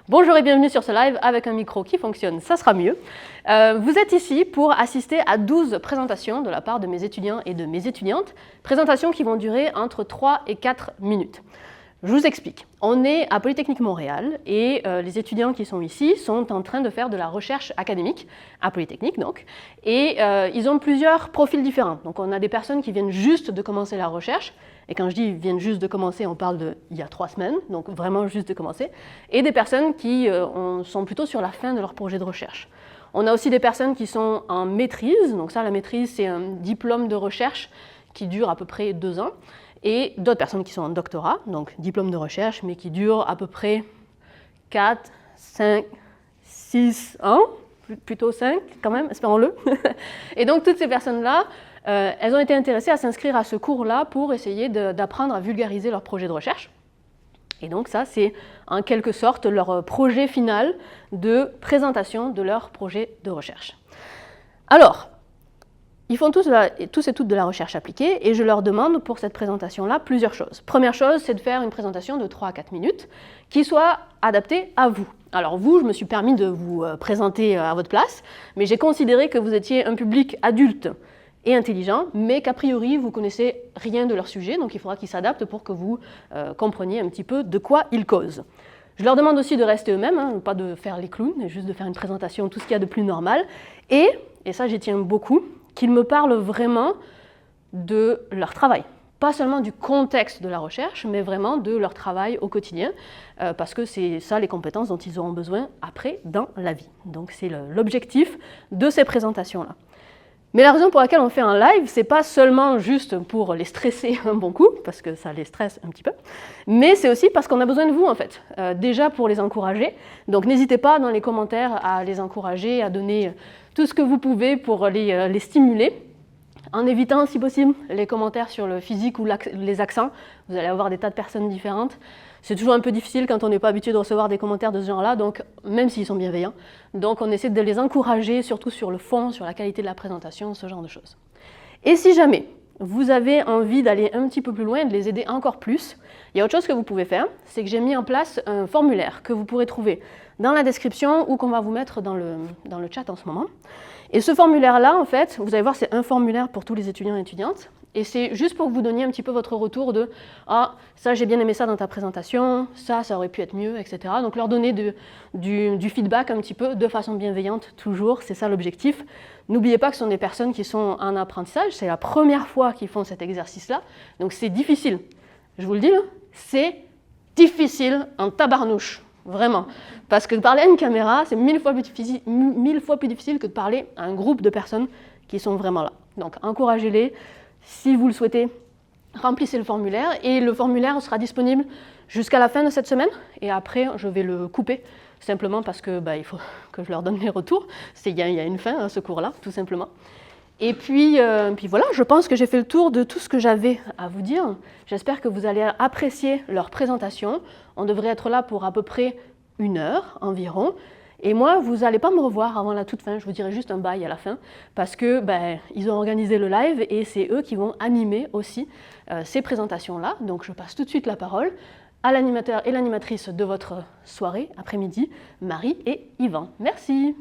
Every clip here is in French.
Bonjour et bienvenue sur ce live avec un micro qui fonctionne, ça sera mieux. Vous êtes ici pour assister à 12 présentations de la part de mes étudiants et de mes étudiantes, présentations qui vont durer entre 3 et 4 minutes. Je vous explique. On est à Polytechnique Montréal et les étudiants qui sont ici sont en train de faire de la recherche académique, à Polytechnique donc, et ils ont plusieurs profils différents. Donc on a des personnes qui viennent juste de commencer la recherche, et quand je dis viennent juste de commencer, on parle d'il y a 3 semaines, donc vraiment juste de commencer, et des personnes qui sont plutôt sur la fin de leur projet de recherche. On a aussi des personnes qui sont en maîtrise, donc ça la maîtrise c'est un diplôme de recherche qui dure à peu près 2 ans, et d'autres personnes qui sont en doctorat, donc diplôme de recherche, mais qui durent à peu près 4, 5, 6 ans, plutôt 5 quand même, espérons-le. Et donc toutes ces personnes-là, elles ont été intéressées à s'inscrire à ce cours-là pour essayer d'apprendre à vulgariser leur projet de recherche. Et donc ça, c'est en quelque sorte leur projet final de présentation de leur projet de recherche. Alors, ils font tous et toutes de la recherche appliquée et je leur demande pour cette présentation-là plusieurs choses. Première chose, c'est de faire une présentation de 3 à 4 minutes qui soit adaptée à vous. Alors vous, je me suis permis de vous présenter à votre place, mais j'ai considéré que vous étiez un public adulte et intelligent, mais qu'a priori, vous connaissez rien de leur sujet, donc il faudra qu'ils s'adaptent pour que vous compreniez un petit peu de quoi ils causent. Je leur demande aussi de rester eux-mêmes, hein, pas de faire les clowns, mais juste de faire une présentation, tout ce qu'il y a de plus normal, et ça j'y tiens beaucoup, qu'ils me parlent vraiment de leur travail. Pas seulement du contexte de la recherche, mais vraiment de leur travail au quotidien, parce que c'est ça les compétences dont ils auront besoin après dans la vie. Donc c'est l'objectif de ces présentations-là. Mais la raison pour laquelle on fait un live, c'est pas seulement juste pour les stresser un bon coup, parce que ça les stresse un petit peu, mais c'est aussi parce qu'on a besoin de vous en fait, déjà pour les encourager. Donc n'hésitez pas dans les commentaires à les encourager, à donner tout ce que vous pouvez pour les stimuler, en évitant si possible les commentaires sur le physique ou les accents. Vous allez avoir des tas de personnes différentes. C'est toujours un peu difficile quand on n'est pas habitué de recevoir des commentaires de ce genre-là, donc même s'ils sont bienveillants. Donc on essaie de les encourager, surtout sur le fond, sur la qualité de la présentation, ce genre de choses. Et si jamais vous avez envie d'aller un petit peu plus loin et de les aider encore plus, il y a autre chose que vous pouvez faire, c'est que j'ai mis en place un formulaire que vous pourrez trouver dans la description ou qu'on va vous mettre dans le chat en ce moment. Et ce formulaire-là, en fait, vous allez voir, c'est un formulaire pour tous les étudiants et étudiantes. Et c'est juste pour que vous donniez un petit peu votre retour de « Ah, ça, j'ai bien aimé ça dans ta présentation, ça aurait pu être mieux, etc. » Donc leur donner du feedback un petit peu de façon bienveillante, toujours, c'est ça l'objectif. N'oubliez pas que ce sont des personnes qui sont en apprentissage, c'est la première fois qu'ils font cet exercice-là, donc c'est difficile. Je vous le dis, c'est difficile en tabarnouche. Vraiment. Parce que parler à une caméra, c'est 1000 fois plus difficile que de parler à un groupe de personnes qui sont vraiment là. Donc, encouragez-les. Si vous le souhaitez, remplissez le formulaire. Et le formulaire sera disponible jusqu'à la fin de cette semaine. Et après, je vais le couper, simplement parce que il faut que je leur donne les retours. Il y a une fin à ce cours-là, tout simplement. Et puis voilà, je pense que j'ai fait le tour de tout ce que j'avais à vous dire. J'espère que vous allez apprécier leur présentation. On devrait être là pour à peu près 1 heure environ. Et moi, vous n'allez pas me revoir avant la toute fin, je vous dirai juste un bye à la fin, parce que ils ont organisé le live et c'est eux qui vont animer aussi ces présentations-là. Donc je passe tout de suite la parole à l'animateur et l'animatrice de votre soirée, après-midi, Marie et Yvan. Merci.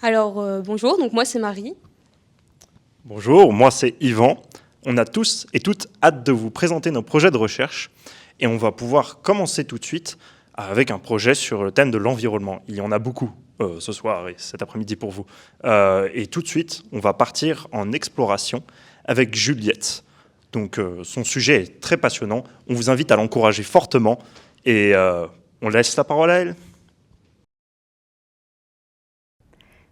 Alors, bonjour, donc moi c'est Marie. Bonjour, moi c'est Yvan. On a tous et toutes hâte de vous présenter nos projets de recherche et on va pouvoir commencer tout de suite avec un projet sur le thème de l'environnement. Il y en a beaucoup ce soir et cet après-midi pour vous. Et tout de suite, on va partir en exploration avec Juliette. Donc son sujet est très passionnant. On vous invite à l'encourager fortement et on laisse la parole à elle.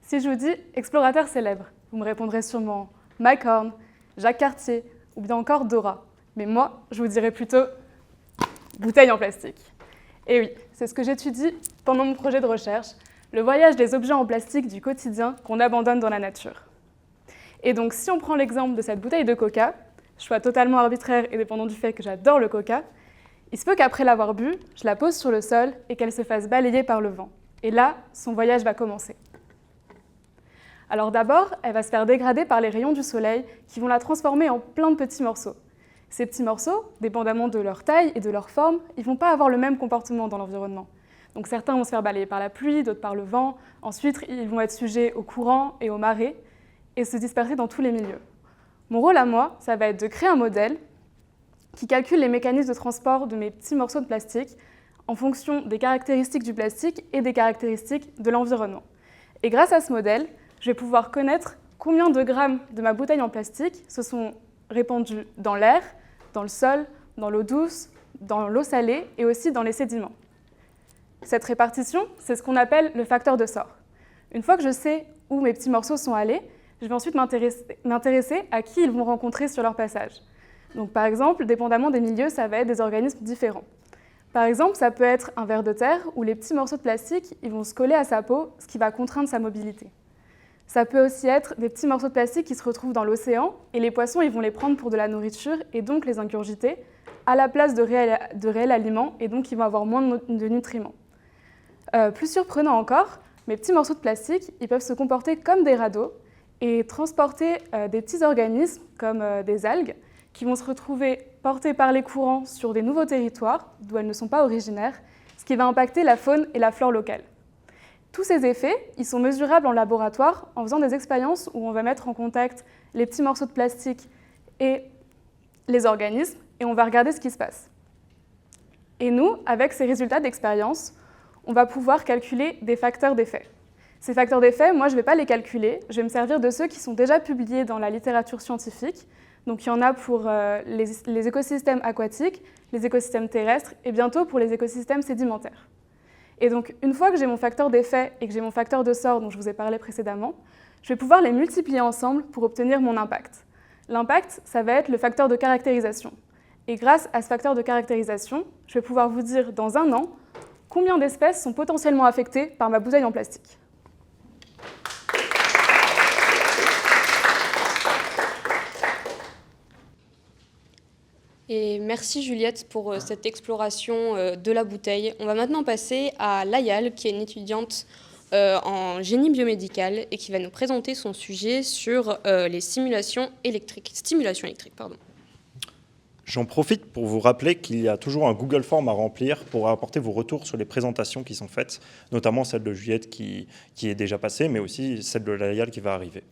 Si je vous dis explorateur célèbre, vous me répondrez sûrement Mike Horn, Jacques Cartier ou bien encore Dora. Mais moi, je vous dirais plutôt bouteille en plastique. Et oui, c'est ce que j'étudie pendant mon projet de recherche, le voyage des objets en plastique du quotidien qu'on abandonne dans la nature. Et donc, si on prend l'exemple de cette bouteille de coca, choix totalement arbitraire et dépendant du fait que j'adore le coca, il se peut qu'après l'avoir bu, je la pose sur le sol et qu'elle se fasse balayer par le vent. Et là, son voyage va commencer. Alors d'abord, elle va se faire dégrader par les rayons du soleil qui vont la transformer en plein de petits morceaux. Ces petits morceaux, dépendamment de leur taille et de leur forme, ils ne vont pas avoir le même comportement dans l'environnement. Donc certains vont se faire balayer par la pluie, d'autres par le vent. Ensuite, ils vont être sujets au courant et aux marées et se disperser dans tous les milieux. Mon rôle à moi, ça va être de créer un modèle qui calcule les mécanismes de transport de mes petits morceaux de plastique en fonction des caractéristiques du plastique et des caractéristiques de l'environnement. Et grâce à ce modèle, je vais pouvoir connaître combien de grammes de ma bouteille en plastique se sont répandus dans l'air, dans le sol, dans l'eau douce, dans l'eau salée et aussi dans les sédiments. Cette répartition, c'est ce qu'on appelle le facteur de sort. Une fois que je sais où mes petits morceaux sont allés, je vais ensuite m'intéresser à qui ils vont rencontrer sur leur passage. Donc, par exemple, dépendamment des milieux, ça va être des organismes différents. Par exemple, ça peut être un ver de terre où les petits morceaux de plastique ils vont se coller à sa peau, ce qui va contraindre sa mobilité. Ça peut aussi être des petits morceaux de plastique qui se retrouvent dans l'océan et les poissons ils vont les prendre pour de la nourriture et donc les ingurgiter à la place de réels aliments et donc ils vont avoir moins de nutriments. Plus surprenant encore, mes petits morceaux de plastique ils peuvent se comporter comme des radeaux et transporter des petits organismes comme des algues qui vont se retrouver portées par les courants sur des nouveaux territoires d'où elles ne sont pas originaires, ce qui va impacter la faune et la flore locale. Tous ces effets, ils sont mesurables en laboratoire en faisant des expériences où on va mettre en contact les petits morceaux de plastique et les organismes et on va regarder ce qui se passe. Et nous, avec ces résultats d'expérience, on va pouvoir calculer des facteurs d'effet. Ces facteurs d'effet, moi, je ne vais pas les calculer, je vais me servir de ceux qui sont déjà publiés dans la littérature scientifique. Donc, il y en a pour les écosystèmes aquatiques, les écosystèmes terrestres et bientôt pour les écosystèmes sédimentaires. Et donc, une fois que j'ai mon facteur d'effet et que j'ai mon facteur de sort dont je vous ai parlé précédemment, je vais pouvoir les multiplier ensemble pour obtenir mon impact. L'impact, ça va être le facteur de caractérisation. Et grâce à ce facteur de caractérisation, je vais pouvoir vous dire dans un an combien d'espèces sont potentiellement affectées par ma bouteille en plastique. Et merci Juliette pour cette exploration de la bouteille. On va maintenant passer à Layal, qui est une étudiante en génie biomédical et qui va nous présenter son sujet sur les stimulations électriques. J'en profite pour vous rappeler qu'il y a toujours un Google Form à remplir pour apporter vos retours sur les présentations qui sont faites, notamment celle de Juliette qui est déjà passée, mais aussi celle de Layal qui va arriver.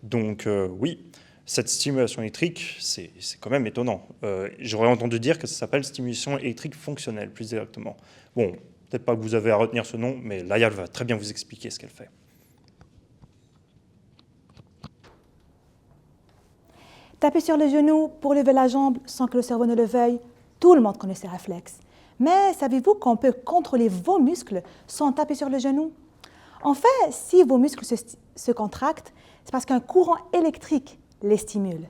Donc oui, cette stimulation électrique, c'est quand même étonnant. J'aurais entendu dire que ça s'appelle stimulation électrique fonctionnelle, plus exactement. Bon, peut-être pas que vous avez à retenir ce nom, mais Layal va très bien vous expliquer ce qu'elle fait. Taper sur le genou pour lever la jambe sans que le cerveau ne le veuille, tout le monde connaît ces réflexes. Mais savez-vous qu'on peut contrôler vos muscles sans taper sur le genou? En fait, si vos muscles se contractent, c'est parce qu'un courant électrique les stimule.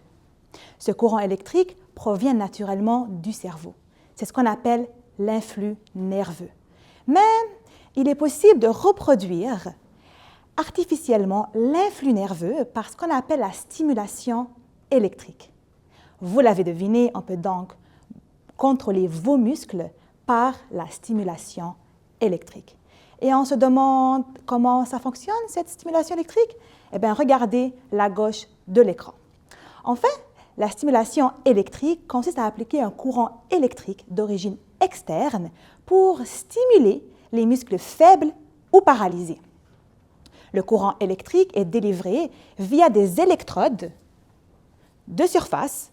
Ce courant électrique provient naturellement du cerveau. C'est ce qu'on appelle l'influx nerveux. Mais il est possible de reproduire artificiellement l'influx nerveux par ce qu'on appelle la stimulation électrique. Vous l'avez deviné, on peut donc contrôler vos muscles par la stimulation électrique. Et on se demande comment ça fonctionne, cette stimulation électrique? Eh bien, regardez la gauche de l'écran. En fait, la stimulation électrique consiste à appliquer un courant électrique d'origine externe pour stimuler les muscles faibles ou paralysés. Le courant électrique est délivré via des électrodes de surface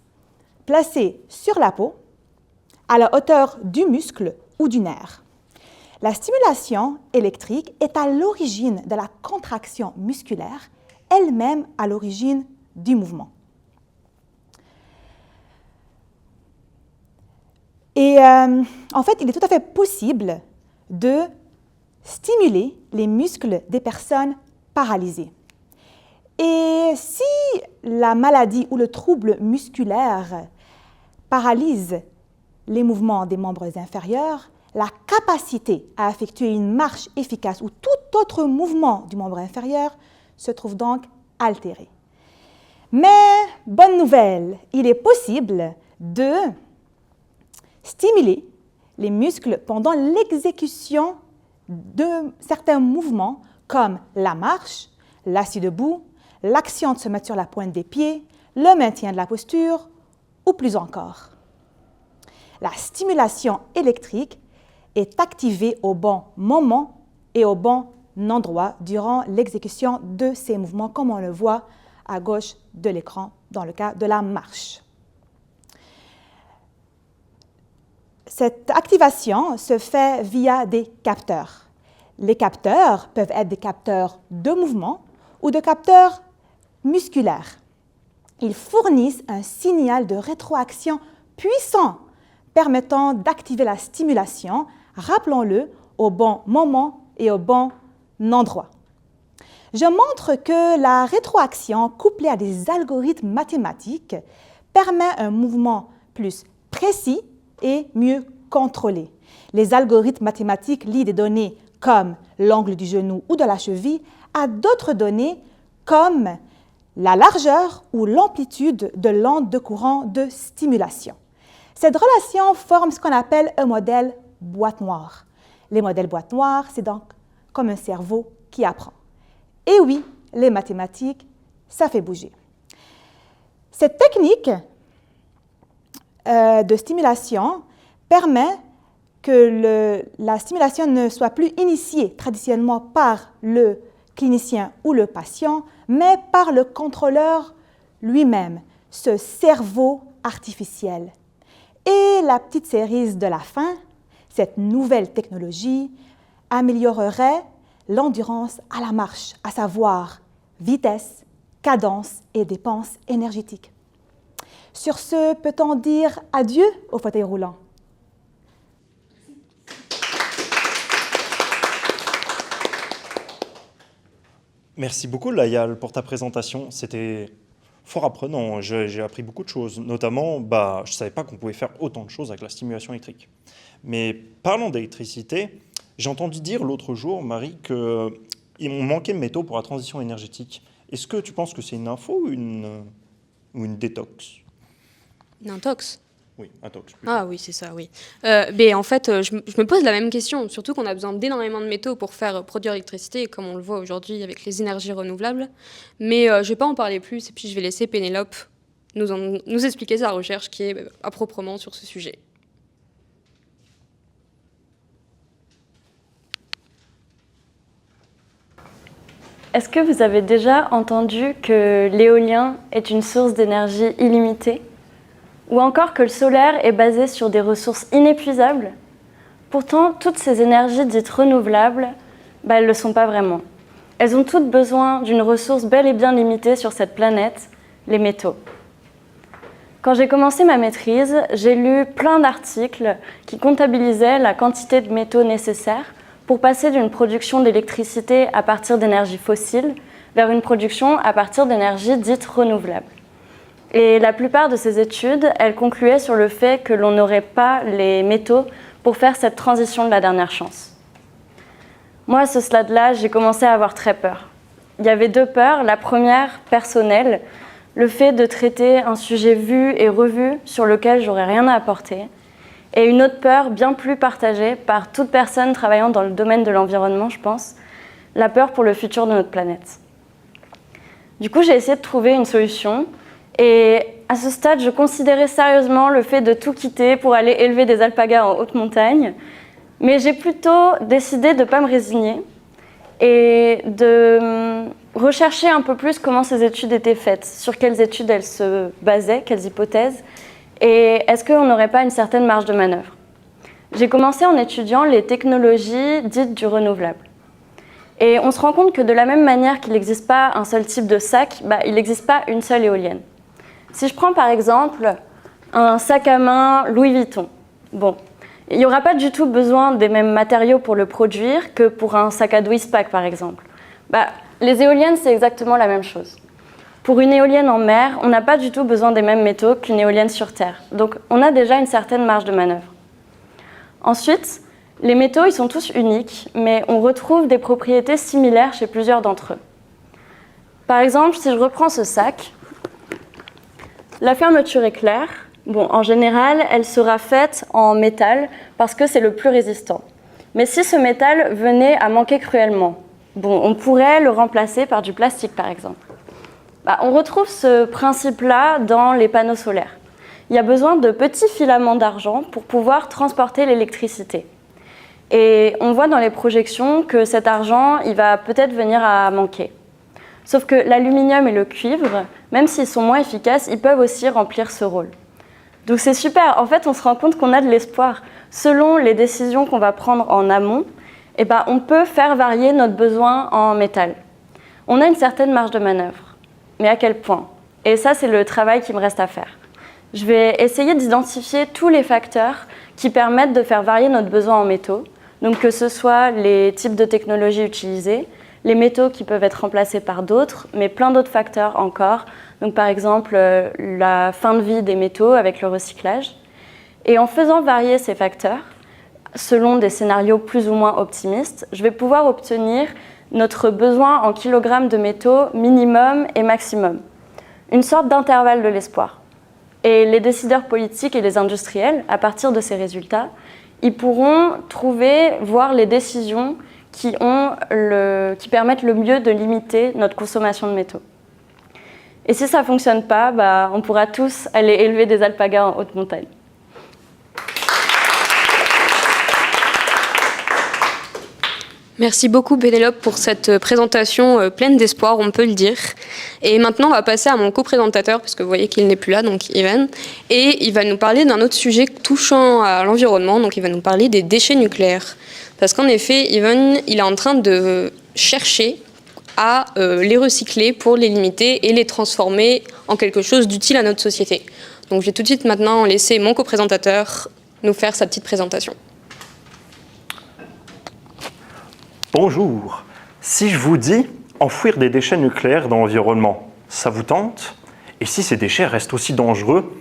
placées sur la peau à la hauteur du muscle ou du nerf. La stimulation électrique est à l'origine de la contraction musculaire, elle-même à l'origine du mouvement. Et en fait, il est tout à fait possible de stimuler les muscles des personnes paralysées. Et si la maladie ou le trouble musculaire paralyse les mouvements des membres inférieurs, la capacité à effectuer une marche efficace ou tout autre mouvement du membre inférieur se trouve donc altérée. Mais, bonne nouvelle, il est possible de stimuler les muscles pendant l'exécution de certains mouvements comme la marche, l'assis debout, l'action de se mettre sur la pointe des pieds, le maintien de la posture ou plus encore. la stimulation électrique est activée au bon moment et au bon endroit durant l'exécution de ces mouvements, comme on le voit à gauche de l'écran dans le cas de la marche. Cette activation se fait via des capteurs. Les capteurs peuvent être des capteurs de mouvement ou de capteurs musculaires. Ils fournissent un signal de rétroaction puissant permettant d'activer la stimulation, rappelons-le, au bon moment et au bon endroit. Je montre que la rétroaction couplée à des algorithmes mathématiques permet un mouvement plus précis et mieux contrôlé. Les algorithmes mathématiques lient des données comme l'angle du genou ou de la cheville à d'autres données comme la largeur ou l'amplitude de l'onde de courant de stimulation. Cette relation forme ce qu'on appelle un modèle boîte noire. Les modèles boîte noire, c'est donc comme un cerveau qui apprend. Et oui, les mathématiques, ça fait bouger. Cette technique de stimulation permet que la stimulation ne soit plus initiée traditionnellement par le clinicien ou le patient, mais par le contrôleur lui-même, ce cerveau artificiel. Et la petite cerise de la fin, cette nouvelle technologie améliorerait l'endurance à la marche, à savoir vitesse, cadence et dépenses énergétiques. Sur ce, peut-on dire adieu au fauteuil roulant? Merci beaucoup, Layal, pour ta présentation. C'était fort apprenant. J'ai appris beaucoup de choses. Notamment, je ne savais pas qu'on pouvait faire autant de choses avec la stimulation électrique. Mais parlant d'électricité, j'ai entendu dire l'autre jour, Marie, qu'il manquait de métaux pour la transition énergétique. Est-ce que tu penses que c'est une info ou une détox? Une intox. Oui, intox. Plutôt. Ah oui, c'est ça, oui. Mais en fait, je me pose la même question, surtout qu'on a besoin d'énormément de métaux pour faire produire l'électricité, comme on le voit aujourd'hui avec les énergies renouvelables. Mais je ne vais pas en parler plus, et puis je vais laisser Pénélope nous expliquer sa recherche qui est à proprement sur ce sujet. Est-ce que vous avez déjà entendu que l'éolien est une source d'énergie illimitée? Ou encore que le solaire est basé sur des ressources inépuisables? Pourtant, toutes ces énergies dites renouvelables, elles ne le sont pas vraiment. Elles ont toutes besoin d'une ressource bel et bien limitée sur cette planète, les métaux. Quand j'ai commencé ma maîtrise, j'ai lu plein d'articles qui comptabilisaient la quantité de métaux nécessaires pour passer d'une production d'électricité à partir d'énergie fossile vers une production à partir d'énergie dite renouvelable. Et la plupart de ces études, elles concluaient sur le fait que l'on n'aurait pas les métaux pour faire cette transition de la dernière chance. Moi, à ce stade-là, j'ai commencé à avoir très peur. Il y avait deux peurs. La première, personnelle, le fait de traiter un sujet vu et revu sur lequel j'aurais rien à apporter. Et une autre peur, bien plus partagée par toute personne travaillant dans le domaine de l'environnement, je pense, la peur pour le futur de notre planète. Du coup, j'ai essayé de trouver une solution. Et à ce stade, je considérais sérieusement le fait de tout quitter pour aller élever des alpagas en haute montagne. Mais j'ai plutôt décidé de ne pas me résigner et de rechercher un peu plus comment ces études étaient faites, sur quelles études elles se basaient, quelles hypothèses, et est-ce qu'on n'aurait pas une certaine marge de manœuvre. J'ai commencé en étudiant les technologies dites du renouvelable. Et on se rend compte que de la même manière qu'il n'existe pas un seul type de sac, il n'existe pas une seule éolienne. Si je prends par exemple un sac à main Louis Vuitton, il n'y aura pas du tout besoin des mêmes matériaux pour le produire que pour un sac à dos Eastpak par exemple. Les éoliennes, c'est exactement la même chose. Pour une éolienne en mer, on n'a pas du tout besoin des mêmes métaux qu'une éolienne sur terre. Donc on a déjà une certaine marge de manœuvre. Ensuite, les métaux, ils sont tous uniques, mais on retrouve des propriétés similaires chez plusieurs d'entre eux. Par exemple, si je reprends ce sac, la fermeture est claire. En général, elle sera faite en métal parce que c'est le plus résistant. Mais si ce métal venait à manquer cruellement, on pourrait le remplacer par du plastique, par exemple. On retrouve ce principe-là dans les panneaux solaires. il y a besoin de petits filaments d'argent pour pouvoir transporter l'électricité. Et on voit dans les projections que cet argent, il va peut-être venir à manquer. Sauf que l'aluminium et le cuivre, même s'ils sont moins efficaces, ils peuvent aussi remplir ce rôle. Donc c'est super, en fait on se rend compte qu'on a de l'espoir. Selon les décisions qu'on va prendre en amont, eh ben, on peut faire varier notre besoin en métal. On a une certaine marge de manœuvre, mais à quel point? Et ça c'est le travail qui me reste à faire. Je vais essayer d'identifier tous les facteurs qui permettent de faire varier notre besoin en métaux, donc que ce soit les types de technologies utilisées, les métaux qui peuvent être remplacés par d'autres, mais plein d'autres facteurs encore. Donc par exemple, la fin de vie des métaux avec le recyclage. Et en faisant varier ces facteurs, selon des scénarios plus ou moins optimistes, je vais pouvoir obtenir notre besoin en kilogrammes de métaux minimum et maximum. Une sorte d'intervalle de l'espoir. Et les décideurs politiques et les industriels, à partir de ces résultats, ils pourront voir les décisions qui permettent le mieux de limiter notre consommation de métaux. Et si ça ne fonctionne pas, on pourra tous aller élever des alpagas en haute montagne. Merci beaucoup Pénélope pour cette présentation pleine d'espoir, on peut le dire. Et maintenant, on va passer à mon co-présentateur, parce que vous voyez qu'il n'est plus là, donc Ivan. Et il va nous parler d'un autre sujet touchant à l'environnement, donc il va nous parler des déchets nucléaires. Parce qu'en effet, Ivan, il est en train de chercher à les recycler pour les limiter et les transformer en quelque chose d'utile à notre société. Donc je vais tout de suite maintenant laisser mon co-présentateur nous faire sa petite présentation. Bonjour. Si je vous dis enfouir des déchets nucléaires dans l'environnement, ça vous tente? Et si ces déchets restent aussi dangereux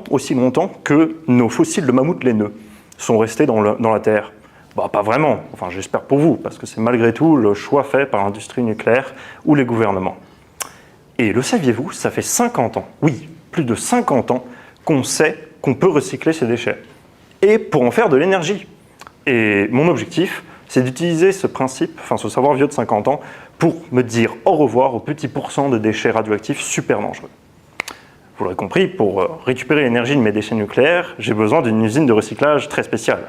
aussi longtemps que nos fossiles de mammouth laineux sont restés dans la Terre? Pas vraiment, enfin j'espère pour vous, parce que c'est malgré tout le choix fait par l'industrie nucléaire ou les gouvernements. Et le saviez-vous, ça fait 50 ans, oui, plus de 50 ans, qu'on sait qu'on peut recycler ces déchets. Et pour en faire de l'énergie. Et mon objectif, c'est d'utiliser ce principe, ce savoir vieux de 50 ans, pour me dire au revoir aux petits pourcents de déchets radioactifs super dangereux. Vous l'aurez compris, pour récupérer l'énergie de mes déchets nucléaires, j'ai besoin d'une usine de recyclage très spéciale.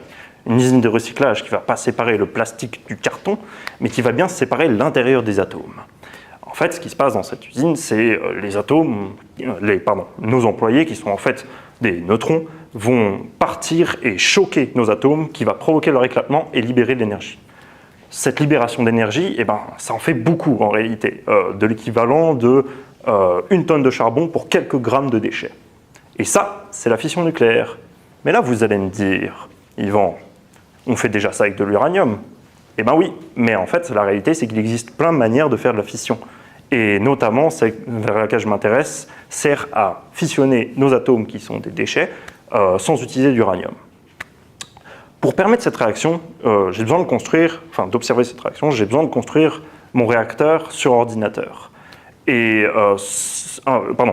Une usine de recyclage qui ne va pas séparer le plastique du carton, mais qui va bien séparer l'intérieur des atomes. En fait, ce qui se passe dans cette usine, c'est nos employés, qui sont en fait des neutrons, vont partir et choquer nos atomes, qui va provoquer leur éclatement et libérer de l'énergie. Cette libération d'énergie, ça en fait beaucoup en réalité, de l'équivalent de 1 tonne de charbon pour quelques grammes de déchets. Et ça, c'est la fission nucléaire. Mais là, vous allez me dire, Yvan, on fait déjà ça avec de l'uranium. Eh bien oui, mais en fait, la réalité, c'est qu'il existe plein de manières de faire de la fission. Et notamment, celle vers laquelle je m'intéresse, sert à fissionner nos atomes qui sont des déchets sans utiliser d'uranium. Pour permettre cette réaction, j'ai besoin d'observer cette réaction, j'ai besoin de construire mon réacteur sur ordinateur. Et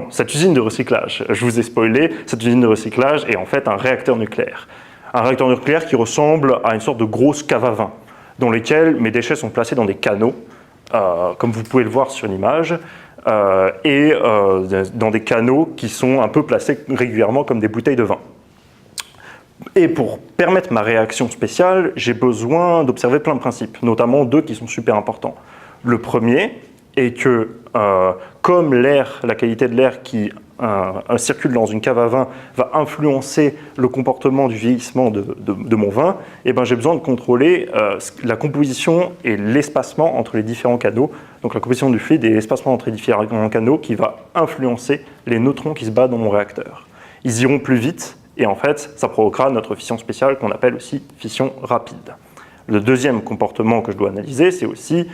cette usine de recyclage, je vous ai spoilé, cette usine de recyclage est en fait un réacteur nucléaire. Un réacteur nucléaire qui ressemble à une sorte de grosse cave à vin, dans lesquels mes déchets sont placés dans des canaux, comme vous pouvez le voir sur l'image, et dans des canaux qui sont un peu placés régulièrement comme des bouteilles de vin. Et pour permettre ma réaction spéciale, j'ai besoin d'observer plein de principes, notamment 2 qui sont super importants. Le premier est que, comme la qualité de l'air qui circule dans une cave à vin va influencer le comportement du vieillissement de mon vin, j'ai besoin de contrôler la composition et l'espacement entre les différents canaux, donc la composition du fluide et l'espacement entre les différents canaux qui va influencer les neutrons qui se battent dans mon réacteur. Ils iront plus vite et en fait, ça provoquera notre fission spéciale qu'on appelle aussi fission rapide. Le deuxième comportement que je dois analyser, c'est aussi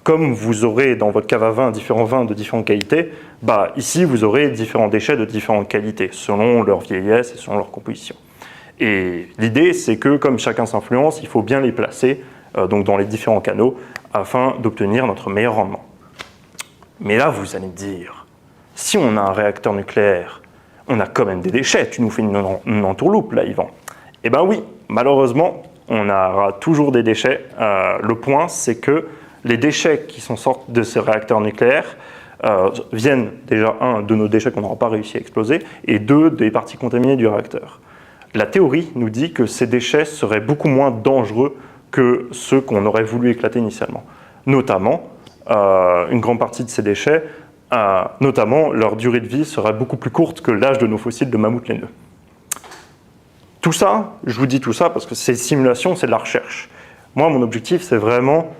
comme vous aurez dans votre cave à vin différents vins de différentes qualités, ici vous aurez différents déchets de différentes qualités, selon leur vieillesse et selon leur composition. Et l'idée, c'est que comme chacun s'influence, il faut bien les placer donc dans les différents canaux afin d'obtenir notre meilleur rendement. Mais là, vous allez me dire, si on a un réacteur nucléaire, on a quand même des déchets, tu nous fais une entourloupe là, Yvan. Eh bien oui, malheureusement, on aura toujours des déchets. Le point, c'est que les déchets qui sont sortis de ces réacteurs nucléaires viennent déjà, un, de nos déchets qu'on n'aura pas réussi à exploser, et deux, des parties contaminées du réacteur. La théorie nous dit que ces déchets seraient beaucoup moins dangereux que ceux qu'on aurait voulu éclater initialement. Notamment, une grande partie de ces déchets, notamment leur durée de vie serait beaucoup plus courte que l'âge de nos fossiles de mammouths laineux. Tout ça, je vous dis tout ça parce que ces simulations, c'est de la recherche. Moi, mon objectif, c'est vraiment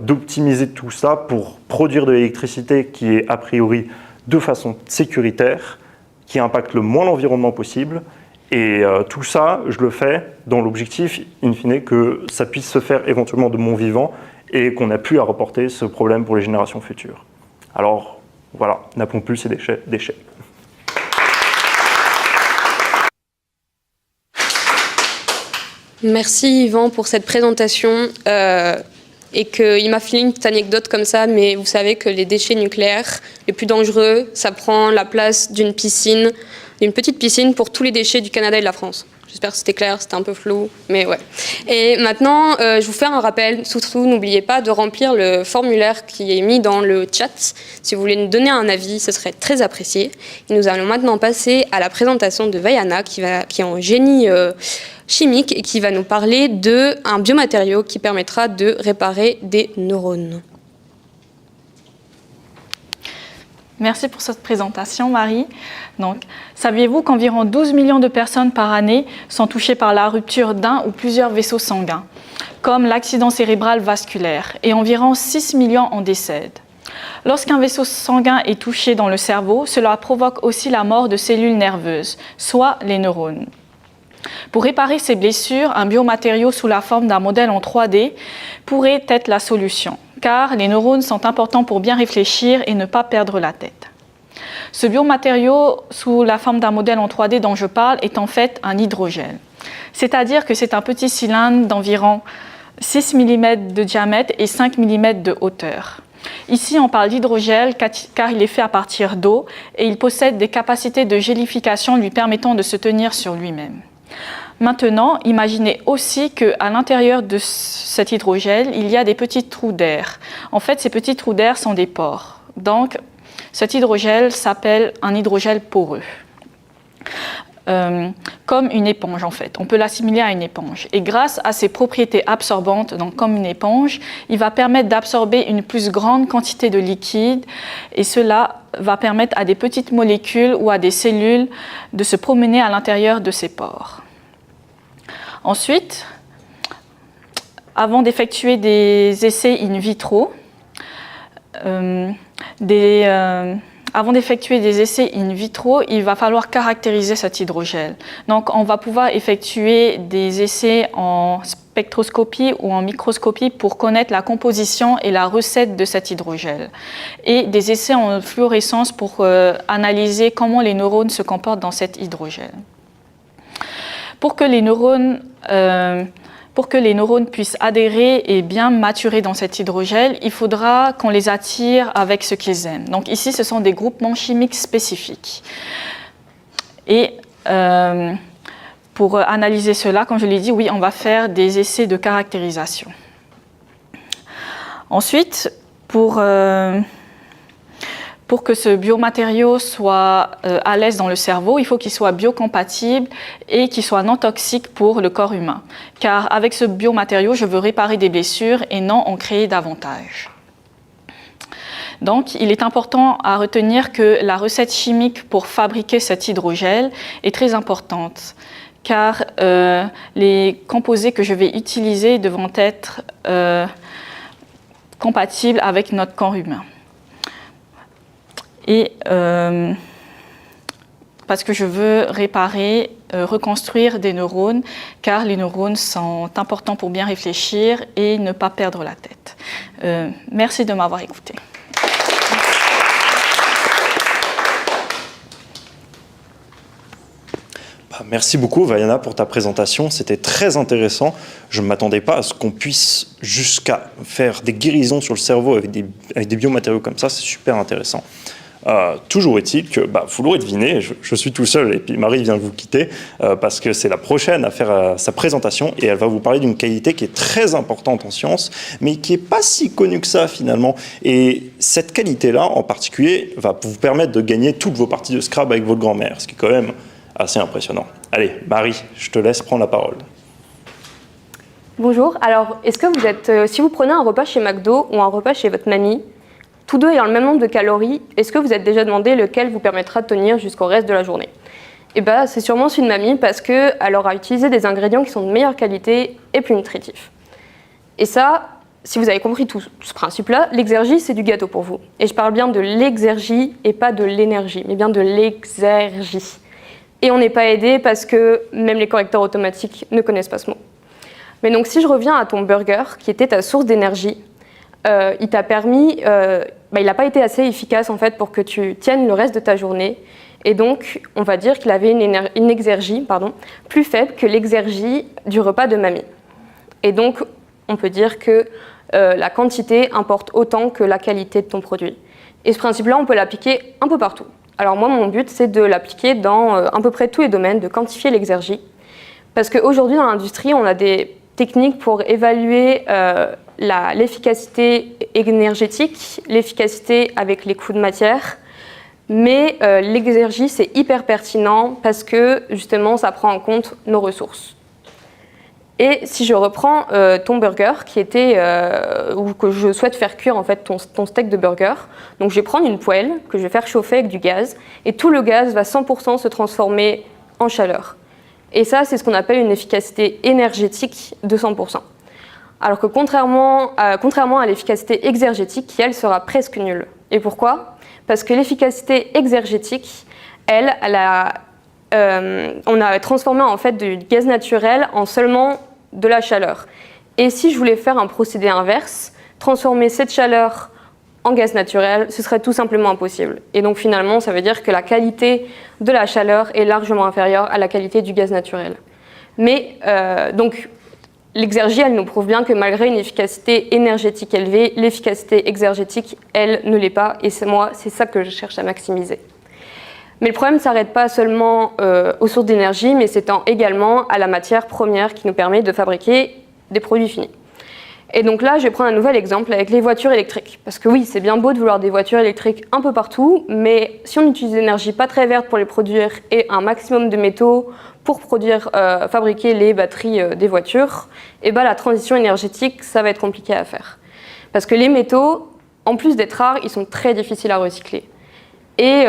d'optimiser tout ça pour produire de l'électricité qui est a priori de façon sécuritaire, qui impacte le moins l'environnement possible. Et tout ça, je le fais dans l'objectif, in fine, que ça puisse se faire éventuellement de mon vivant et qu'on n'a plus à reporter ce problème pour les générations futures. Alors, voilà, n'appelons plus ces déchets déchets. Merci Yvan pour cette présentation et qu'il m'a filé une petite anecdote comme ça, mais vous savez que les déchets nucléaires les plus dangereux, ça prend la place d'une piscine, d'une petite piscine pour tous les déchets du Canada et de la France. J'espère que c'était clair, c'était un peu flou, mais ouais. Et maintenant, je vous fais un rappel, surtout n'oubliez pas de remplir le formulaire qui est mis dans le chat. Si vous voulez nous donner un avis, ce serait très apprécié. Et nous allons maintenant passer à la présentation de Vaiana, qui est en génie chimique et qui va nous parler d'un biomatériau qui permettra de réparer des neurones. Merci pour cette présentation, Marie. Donc, saviez-vous qu'environ 12 millions de personnes par année sont touchées par la rupture d'un ou plusieurs vaisseaux sanguins, comme l'accident cérébral vasculaire, et environ 6 millions en décèdent. Lorsqu'un vaisseau sanguin est touché dans le cerveau, cela provoque aussi la mort de cellules nerveuses, soit les neurones. Pour réparer ces blessures, un biomatériau sous la forme d'un modèle en 3D pourrait être la solution, car les neurones sont importants pour bien réfléchir et ne pas perdre la tête. Ce biomatériau sous la forme d'un modèle en 3D dont je parle est en fait un hydrogel. C'est-à-dire que c'est un petit cylindre d'environ 6 mm de diamètre et 5 mm de hauteur. Ici, on parle d'hydrogel car il est fait à partir d'eau et il possède des capacités de gélification lui permettant de se tenir sur lui-même. Maintenant, imaginez aussi qu'à l'intérieur de cet hydrogel, il y a des petits trous d'air. En fait, ces petits trous d'air sont des pores. Donc, cet hydrogel s'appelle un hydrogel poreux. Comme une éponge, en fait. On peut l'assimiler à une éponge. Et grâce à ses propriétés absorbantes, donc comme une éponge, il va permettre d'absorber une plus grande quantité de liquide et cela va permettre à des petites molécules ou à des cellules de se promener à l'intérieur de ces pores. Ensuite, avant d'effectuer des essais in vitro, il va falloir caractériser cet hydrogel. Donc, on va pouvoir effectuer des essais en spectroscopie ou en microscopie pour connaître la composition et la recette de cet hydrogel. Et des essais en fluorescence pour analyser comment les neurones se comportent dans cet hydrogel. Pour que les neurones puissent adhérer et bien maturer dans cet hydrogel, il faudra qu'on les attire avec ce qu'ils aiment. Donc ici, ce sont des groupements chimiques spécifiques. Et pour analyser cela, comme je l'ai dit, oui, on va faire des essais de caractérisation. Ensuite, pour que ce biomatériau soit à l'aise dans le cerveau, il faut qu'il soit biocompatible et qu'il soit non toxique pour le corps humain. Car avec ce biomatériau, je veux réparer des blessures et non en créer davantage. Donc, il est important à retenir que la recette chimique pour fabriquer cet hydrogel est très importante, car les composés que je vais utiliser devront être compatibles avec notre corps humain. Et parce que je veux réparer, reconstruire des neurones, car les neurones sont importants pour bien réfléchir et ne pas perdre la tête. Merci de m'avoir écouté. Merci beaucoup, Vaiana, pour ta présentation. C'était très intéressant. Je ne m'attendais pas à ce qu'on puisse jusqu'à faire des guérisons sur le cerveau avec des biomatériaux comme ça. C'est super intéressant. Toujours est-il que vous l'aurez deviné, je suis tout seul et puis Marie vient de vous quitter parce que c'est la prochaine à faire sa présentation et elle va vous parler d'une qualité qui est très importante en sciences mais qui n'est pas si connue que ça finalement. Et cette qualité-là en particulier va vous permettre de gagner toutes vos parties de Scrabble avec votre grand-mère, ce qui est quand même assez impressionnant. Allez, Marie, je te laisse prendre la parole. Bonjour, alors est-ce que vous êtes, si vous prenez un repas chez McDo ou un repas chez votre mamie, tous deux ayant le même nombre de calories, est-ce que vous êtes déjà demandé lequel vous permettra de tenir jusqu'au reste de la journée? Eh bien, c'est sûrement celui de mamie parce qu'elle aura utilisé des ingrédients qui sont de meilleure qualité et plus nutritifs. Et ça, si vous avez compris tout ce principe-là, l'exergie, c'est du gâteau pour vous. Et je parle bien de l'exergie et pas de l'énergie, mais bien de l'exergie. Et on n'est pas aidé parce que même les correcteurs automatiques ne connaissent pas ce mot. Mais donc, si je reviens à ton burger, qui était ta source d'énergie, il t'a permis, il n'a pas été assez efficace en fait pour que tu tiennes le reste de ta journée. Et donc, on va dire qu'il avait une exergie plus faible que l'exergie du repas de mamie. Et donc, on peut dire que la quantité importe autant que la qualité de ton produit. Et ce principe-là, on peut l'appliquer un peu partout. Alors moi, mon but, c'est de l'appliquer dans à peu près tous les domaines, de quantifier l'exergie. Parce qu'aujourd'hui, dans l'industrie, on a des techniques pour évaluer l'efficacité énergétique, l'efficacité avec les coûts de matière. Mais l'exergie, c'est hyper pertinent parce que, justement, ça prend en compte nos ressources. Et si je reprends ton burger, qui était, ou que je souhaite faire cuire en fait ton steak de burger, donc je vais prendre une poêle que je vais faire chauffer avec du gaz, et tout le gaz va 100% se transformer en chaleur. Et ça, c'est ce qu'on appelle une efficacité énergétique de 100%. Alors que contrairement à l'efficacité exergétique, qui elle sera presque nulle. Et pourquoi? Parce que l'efficacité exergétique, on a transformé en fait du gaz naturel en seulement de la chaleur. Et si je voulais faire un procédé inverse, transformer cette chaleur en gaz naturel, ce serait tout simplement impossible. Et donc finalement, ça veut dire que la qualité de la chaleur est largement inférieure à la qualité du gaz naturel. Mais donc l'exergie, elle nous prouve bien que malgré une efficacité énergétique élevée, l'efficacité exergétique, elle, ne l'est pas. Et c'est ça que je cherche à maximiser. Mais le problème ne s'arrête pas seulement aux sources d'énergie, mais s'étend également à la matière première qui nous permet de fabriquer des produits finis. Et donc là, je vais prendre un nouvel exemple avec les voitures électriques. Parce que oui, c'est bien beau de vouloir des voitures électriques un peu partout, mais si on utilise l'énergie pas très verte pour les produire et un maximum de métaux pour fabriquer les batteries des voitures, et la transition énergétique, ça va être compliqué à faire. Parce que les métaux, en plus d'être rares, ils sont très difficiles à recycler. Et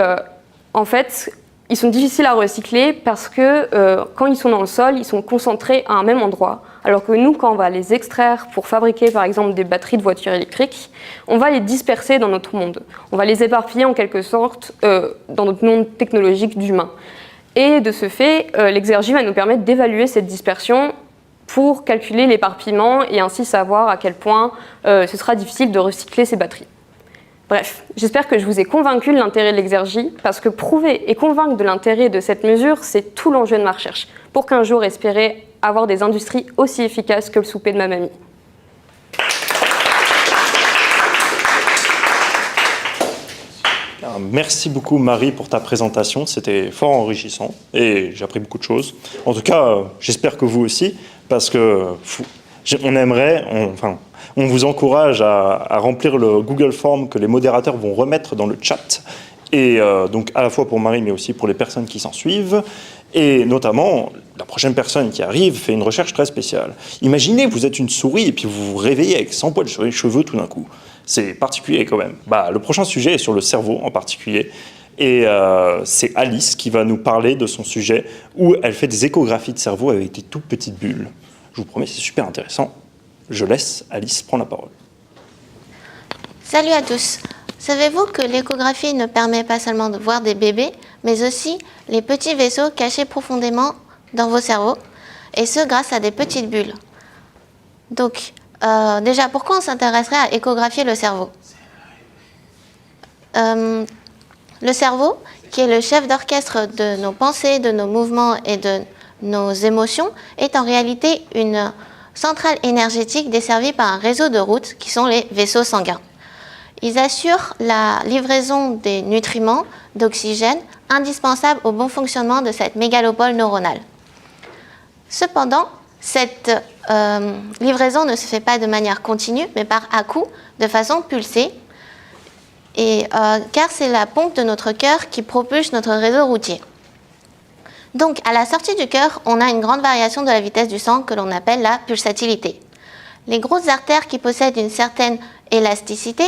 en fait, ils sont difficiles à recycler parce que quand ils sont dans le sol, ils sont concentrés à un même endroit. Alors que nous, quand on va les extraire pour fabriquer par exemple des batteries de voitures électriques, on va les disperser dans notre monde. On va les éparpiller en quelque sorte dans notre monde technologique d'humain. Et de ce fait, l'exergie va nous permettre d'évaluer cette dispersion pour calculer l'éparpillement et ainsi savoir à quel point ce sera difficile de recycler ces batteries. Bref, j'espère que je vous ai convaincu de l'intérêt de l'exergie, parce que prouver et convaincre de l'intérêt de cette mesure, c'est tout l'enjeu de ma recherche, pour qu'un jour espérer avoir des industries aussi efficaces que le souper de ma mamie. Merci beaucoup Marie pour ta présentation, c'était fort enrichissant et j'ai appris beaucoup de choses. En tout cas, j'espère que vous aussi, parce que on vous encourage à remplir le Google Form que les modérateurs vont remettre dans le chat, et donc à la fois pour Marie mais aussi pour les personnes qui s'en suivent. Et notamment, la prochaine personne qui arrive fait une recherche très spéciale. Imaginez, vous êtes une souris et puis vous vous réveillez avec 100 poils sur les cheveux tout d'un coup. C'est particulier quand même. Le prochain sujet est sur le cerveau en particulier. Et c'est Alice qui va nous parler de son sujet où elle fait des échographies de cerveau avec des toutes petites bulles. Je vous promets, c'est super intéressant. Je laisse Alice prendre la parole. Salut à tous. Savez-vous que l'échographie ne permet pas seulement de voir des bébés, mais aussi les petits vaisseaux cachés profondément dans vos cerveaux, et ce grâce à des petites bulles. Donc, déjà, pourquoi on s'intéresserait à échographier le cerveau? Le cerveau, qui est le chef d'orchestre de nos pensées, de nos mouvements et de nos émotions, est en réalité une centrale énergétique desservie par un réseau de routes qui sont les vaisseaux sanguins. Ils assurent la livraison des nutriments, d'oxygène, indispensables au bon fonctionnement de cette mégalopole neuronale. Cependant, cette livraison ne se fait pas de manière continue, mais par à-coups, de façon pulsée, car c'est la pompe de notre cœur qui propulse notre réseau routier. Donc, à la sortie du cœur, on a une grande variation de la vitesse du sang que l'on appelle la pulsatilité. Les grosses artères qui possèdent une certaine élasticité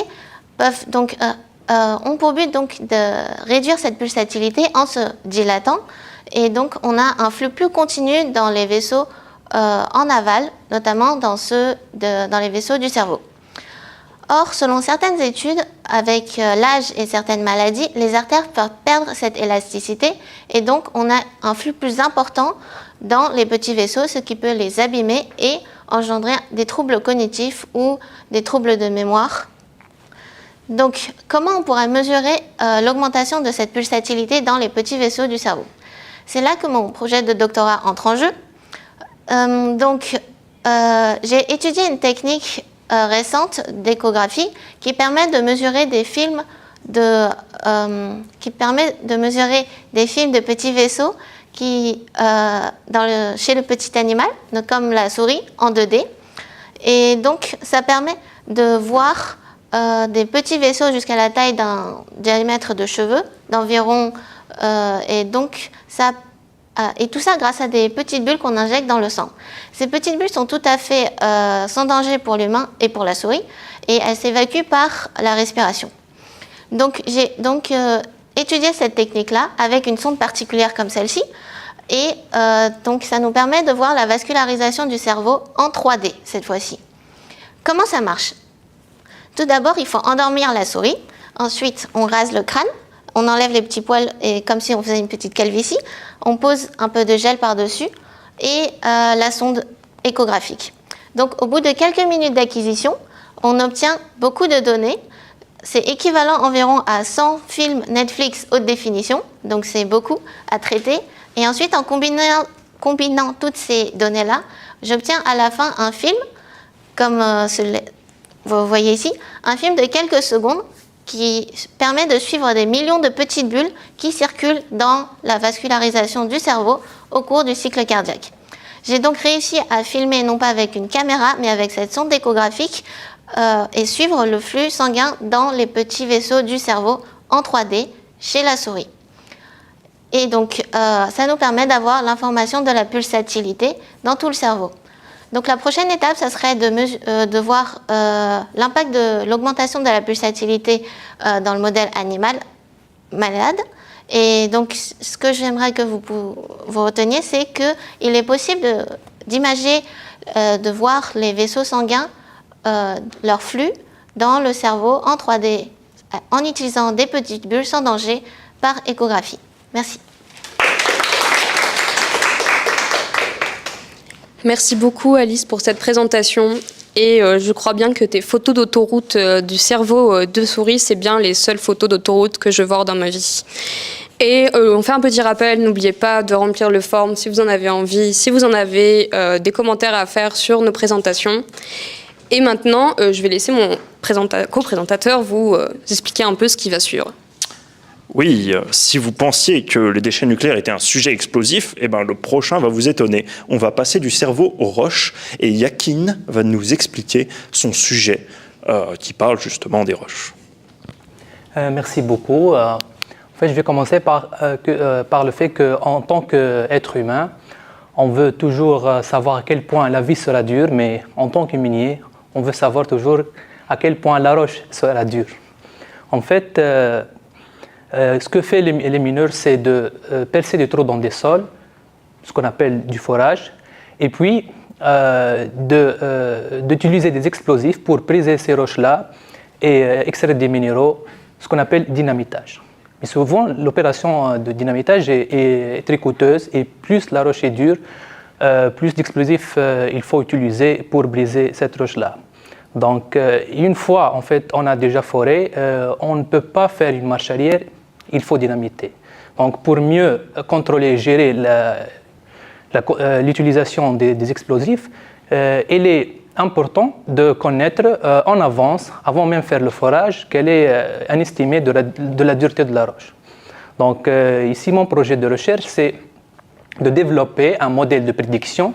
ont pour but donc de réduire cette pulsatilité en se dilatant, et donc on a un flux plus continu dans les vaisseaux en aval, notamment dans les vaisseaux du cerveau. Or, selon certaines études, avec l'âge et certaines maladies, les artères peuvent perdre cette élasticité et donc on a un flux plus important dans les petits vaisseaux, ce qui peut les abîmer et engendrer des troubles cognitifs ou des troubles de mémoire. Donc, comment on pourrait mesurer l'augmentation de cette pulsatilité dans les petits vaisseaux du cerveau? C'est là que mon projet de doctorat entre en jeu. J'ai étudié une technique récente d'échographie qui permet de mesurer des films de petits vaisseaux chez le petit animal, comme la souris, en 2D. Et donc, ça permet de voir des petits vaisseaux jusqu'à la taille d'un diamètre de cheveux, d'environ... et tout ça grâce à des petites bulles qu'on injecte dans le sang. Ces petites bulles sont tout à fait sans danger pour l'humain et pour la souris, et elles s'évacuent par la respiration. Donc, j'ai étudié cette technique-là avec une sonde particulière comme celle-ci, et donc ça nous permet de voir la vascularisation du cerveau en 3D cette fois-ci. Comment ça marche? Tout d'abord, il faut endormir la souris. Ensuite, on rase le crâne. On enlève les petits poils, et comme si on faisait une petite calvitie. On pose un peu de gel par-dessus et la sonde échographique. Donc, au bout de quelques minutes d'acquisition, on obtient beaucoup de données. C'est équivalent environ à 100 films Netflix haute définition, donc c'est beaucoup à traiter. Et ensuite, en combinant toutes ces données-là, j'obtiens à la fin un film, comme vous voyez ici, un film de quelques secondes qui permet de suivre des millions de petites bulles qui circulent dans la vascularisation du cerveau au cours du cycle cardiaque. J'ai donc réussi à filmer non pas avec une caméra, mais avec cette sonde échographique et suivre le flux sanguin dans les petits vaisseaux du cerveau en 3D chez la souris. Et donc, ça nous permet d'avoir l'information de la pulsatilité dans tout le cerveau. Donc la prochaine étape, ça serait de voir l'impact de l'augmentation de la pulsatilité dans le modèle animal malade. Et donc ce que j'aimerais que vous reteniez, c'est qu'il est possible d'imager, de voir les vaisseaux sanguins, leur flux dans le cerveau en 3D, en utilisant des petites bulles sans danger par échographie. Merci. Merci beaucoup Alice pour cette présentation, et je crois bien que tes photos d'autoroute du cerveau de souris, c'est bien les seules photos d'autoroute que je vois dans ma vie. Et on fait un petit rappel, n'oubliez pas de remplir le form si vous en avez envie, si vous en avez des commentaires à faire sur nos présentations. Et maintenant, je vais laisser mon co-présentateur vous expliquer un peu ce qui va suivre. Oui, si vous pensiez que les déchets nucléaires étaient un sujet explosif, eh ben, le prochain va vous étonner. On va passer du cerveau aux roches et Yakin va nous expliquer son sujet qui parle justement des roches. Merci beaucoup. En fait, je vais commencer par le fait qu'en tant qu'être humain, on veut toujours savoir à quel point la vie sera dure, mais en tant que minier, on veut savoir toujours à quel point la roche sera dure. En fait, ce que fait les mineurs, c'est de percer des trous dans des sols, ce qu'on appelle du forage, et puis d'utiliser des explosifs pour briser ces roches-là et extraire des minéraux, ce qu'on appelle dynamitage. Mais souvent, l'opération de dynamitage est très coûteuse, et plus la roche est dure, plus d'explosifs il faut utiliser pour briser cette roche-là. Donc, une fois en fait, on a déjà foré, on ne peut pas faire une marche arrière, il faut dynamiter. Donc, pour mieux contrôler et gérer l'utilisation des explosifs, il est important de connaître en avance, avant même de faire le forage, quel est un estimé de la dureté de la roche. Donc ici, mon projet de recherche, c'est de développer un modèle de prédiction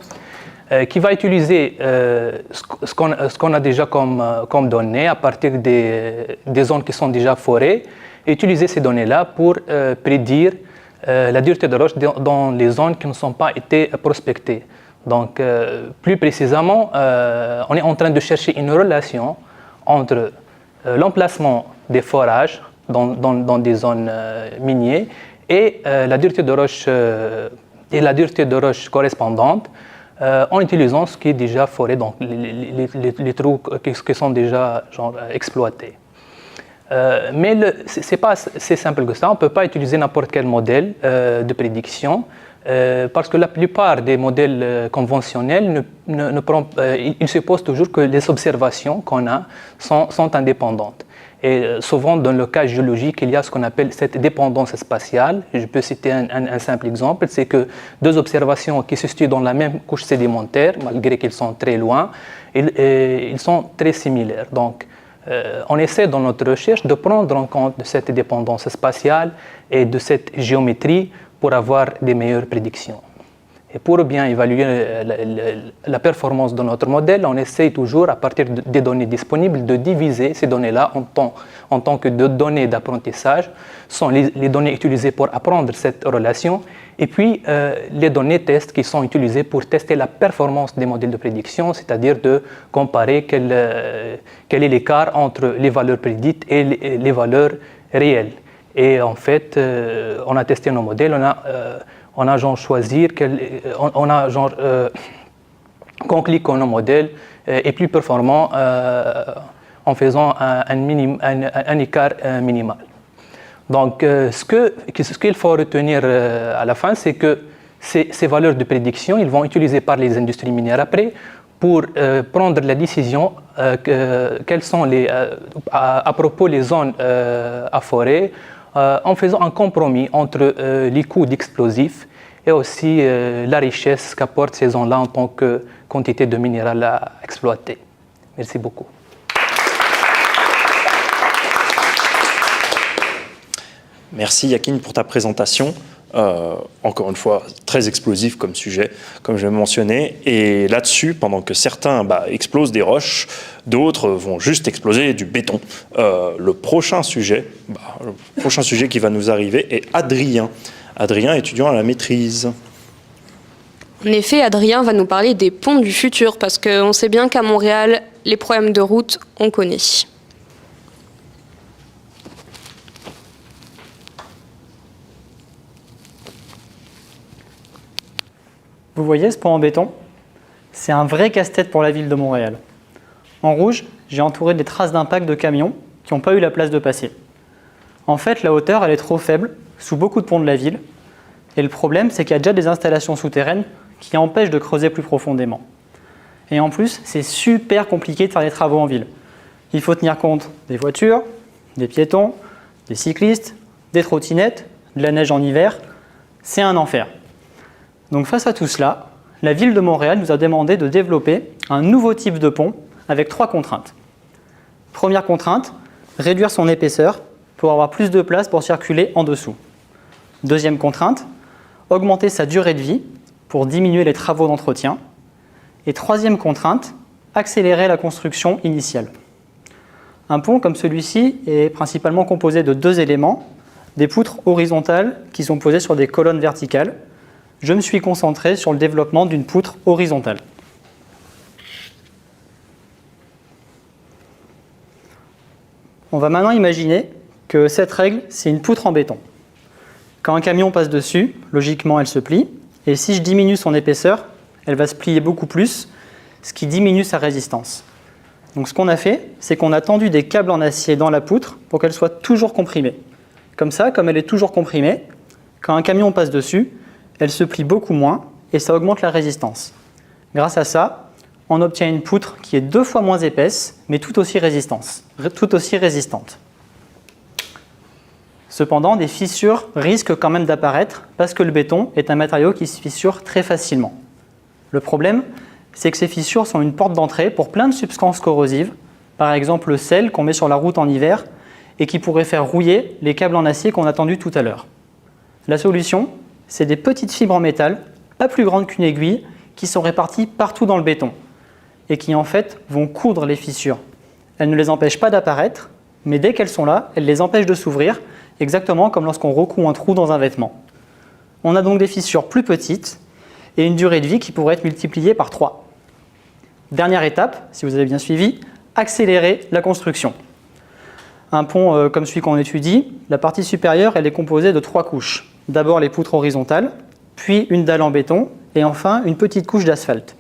qui va utiliser ce qu'on a déjà comme données à partir des zones qui sont déjà forées, et utiliser ces données-là pour prédire la dureté de roche dans les zones qui ne sont pas été prospectées. Donc, plus précisément, on est en train de chercher une relation entre l'emplacement des forages dans des zones minières et la dureté de roche correspondante en utilisant ce qui est déjà foré, donc les trous qui sont déjà exploités. Mais ce n'est pas si simple que ça. On ne peut pas utiliser n'importe quel modèle de prédiction parce que la plupart des modèles conventionnels ils supposent toujours que les observations qu'on a sont indépendantes. Et souvent, dans le cas géologique, il y a ce qu'on appelle cette dépendance spatiale. Je peux citer un simple exemple, c'est que deux observations qui se situent dans la même couche sédimentaire, malgré qu'ils sont très loin, ils sont très similaires. Donc, on essaie dans notre recherche de prendre en compte de cette dépendance spatiale et de cette géométrie pour avoir des meilleures prédictions. Et pour bien évaluer la performance de notre modèle, on essaie toujours, à partir des données disponibles, de diviser ces données-là en tant que données d'apprentissage. Ce sont les données utilisées pour apprendre cette relation, et puis les données tests qui sont utilisées pour tester la performance des modèles de prédiction, c'est-à-dire de comparer quel est l'écart entre les valeurs prédites et les valeurs réelles. Et en fait, on a testé nos modèles, on a conclu que nos modèles est plus performant en faisant un écart minimal. Donc, ce qu'il faut retenir à la fin, c'est que ces valeurs de prédiction, ils vont utiliser par les industries minières après pour prendre la décision quelles sont à propos les zones à forer, en faisant un compromis entre les coûts d'explosifs et aussi la richesse qu'apportent ces zones-là en tant que quantité de minéral à exploiter. Merci beaucoup. Merci Yakin pour ta présentation. Encore une fois, très explosif comme sujet, comme je l'ai mentionné. Et là-dessus, pendant que certains explosent des roches, d'autres vont juste exploser du béton. Le prochain sujet qui va nous arriver est Adrien. Adrien, étudiant à la maîtrise. En effet, Adrien va nous parler des ponts du futur, parce qu'on sait bien qu'à Montréal, les problèmes de route, on connaît. Vous voyez ce pont en béton? C'est un vrai casse-tête pour la ville de Montréal. En rouge, j'ai entouré des traces d'impact de camions qui n'ont pas eu la place de passer. En fait, la hauteur, elle est trop faible, sous beaucoup de ponts de la ville. Et le problème, c'est qu'il y a déjà des installations souterraines qui empêchent de creuser plus profondément. Et en plus, c'est super compliqué de faire des travaux en ville. Il faut tenir compte des voitures, des piétons, des cyclistes, des trottinettes, de la neige en hiver. C'est un enfer. Donc face à tout cela, la ville de Montréal nous a demandé de développer un nouveau type de pont avec 3 contraintes. Première contrainte, réduire son épaisseur pour avoir plus de place pour circuler en dessous. Deuxième contrainte, augmenter sa durée de vie pour diminuer les travaux d'entretien. Et troisième contrainte, accélérer la construction initiale. Un pont comme celui-ci est principalement composé de 2 éléments, des poutres horizontales qui sont posées sur des colonnes verticales. Je me suis concentré sur le développement d'une poutre horizontale. On va maintenant imaginer que cette règle, c'est une poutre en béton. Quand un camion passe dessus, logiquement, elle se plie. Et si je diminue son épaisseur, elle va se plier beaucoup plus, ce qui diminue sa résistance. Donc ce qu'on a fait, c'est qu'on a tendu des câbles en acier dans la poutre pour qu'elle soit toujours comprimée. Comme ça, comme elle est toujours comprimée, quand un camion passe dessus, elle se plie beaucoup moins et ça augmente la résistance. Grâce à ça, on obtient une poutre qui est 2 fois moins épaisse, mais tout aussi résistante. Cependant, des fissures risquent quand même d'apparaître parce que le béton est un matériau qui se fissure très facilement. Le problème, c'est que ces fissures sont une porte d'entrée pour plein de substances corrosives, par exemple le sel qu'on met sur la route en hiver et qui pourrait faire rouiller les câbles en acier qu'on a tendus tout à l'heure. La solution, c'est des petites fibres en métal, pas plus grandes qu'une aiguille, qui sont réparties partout dans le béton et qui en fait vont coudre les fissures. Elles ne les empêchent pas d'apparaître, mais dès qu'elles sont là, elles les empêchent de s'ouvrir, exactement comme lorsqu'on recoue un trou dans un vêtement. On a donc des fissures plus petites et une durée de vie qui pourrait être multipliée par 3. Dernière étape, si vous avez bien suivi, accélérer la construction. Un pont comme celui qu'on étudie, la partie supérieure elle est composée de 3 couches. D'abord les poutres horizontales, puis une dalle en béton et enfin une petite couche d'asphalte.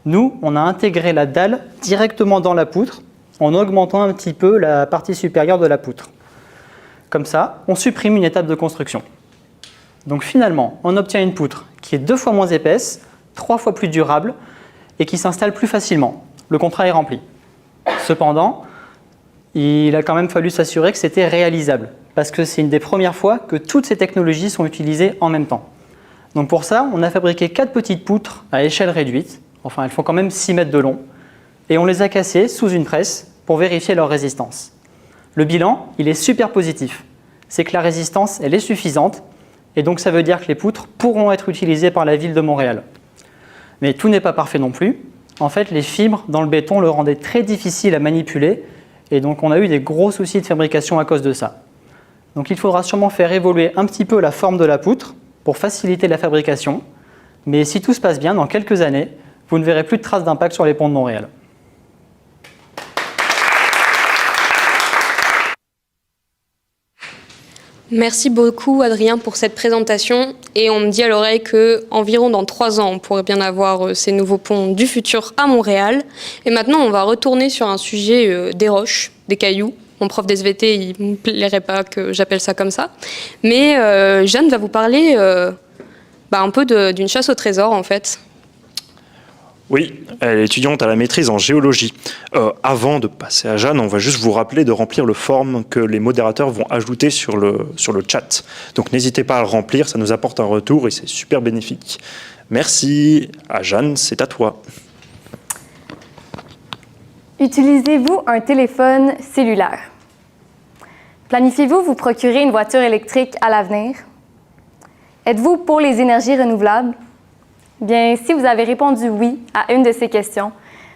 Nous, on a intégré la dalle directement dans la poutre en augmentant un petit peu la partie supérieure de la poutre. Comme ça, on supprime une étape de construction. Donc finalement, on obtient une poutre qui est 2 fois moins épaisse, 3 fois plus durable et qui s'installe plus facilement. Le contrat est rempli. Cependant, il a quand même fallu s'assurer que c'était réalisable, parce que c'est une des premières fois que toutes ces technologies sont utilisées en même temps. Donc pour ça, on a fabriqué 4 petites poutres à échelle réduite, enfin elles font quand même 6 mètres de long, et on les a cassées sous une presse pour vérifier leur résistance. Le bilan, il est super positif. C'est que la résistance, elle est suffisante, et donc ça veut dire que les poutres pourront être utilisées par la ville de Montréal. Mais tout n'est pas parfait non plus. En fait, les fibres dans le béton le rendaient très difficile à manipuler, et donc on a eu des gros soucis de fabrication à cause de ça. Donc il faudra sûrement faire évoluer un petit peu la forme de la poutre pour faciliter la fabrication, mais si tout se passe bien, dans quelques années, vous ne verrez plus de traces d'impact sur les ponts de Montréal. Merci beaucoup Adrien pour cette présentation et on me dit à l'oreille qu'environ dans 3 ans on pourrait bien avoir ces nouveaux ponts du futur à Montréal. Et maintenant on va retourner sur un sujet des roches, des cailloux. Mon prof d'SVT il ne me plairait pas que j'appelle ça comme ça. Mais Jeanne va vous parler un peu d'une chasse au trésor en fait. Oui, elle est étudiante à la maîtrise en géologie. Avant de passer à Jeanne, on va juste vous rappeler de remplir le form que les modérateurs vont ajouter sur le chat. Donc n'hésitez pas à le remplir, ça nous apporte un retour et c'est super bénéfique. Merci. À Jeanne, c'est à toi. Utilisez-vous un téléphone cellulaire? Planifiez-vous vous procurer une voiture électrique à l'avenir? Êtes-vous pour les énergies renouvelables? Bien, si vous avez répondu oui à une de ces questions,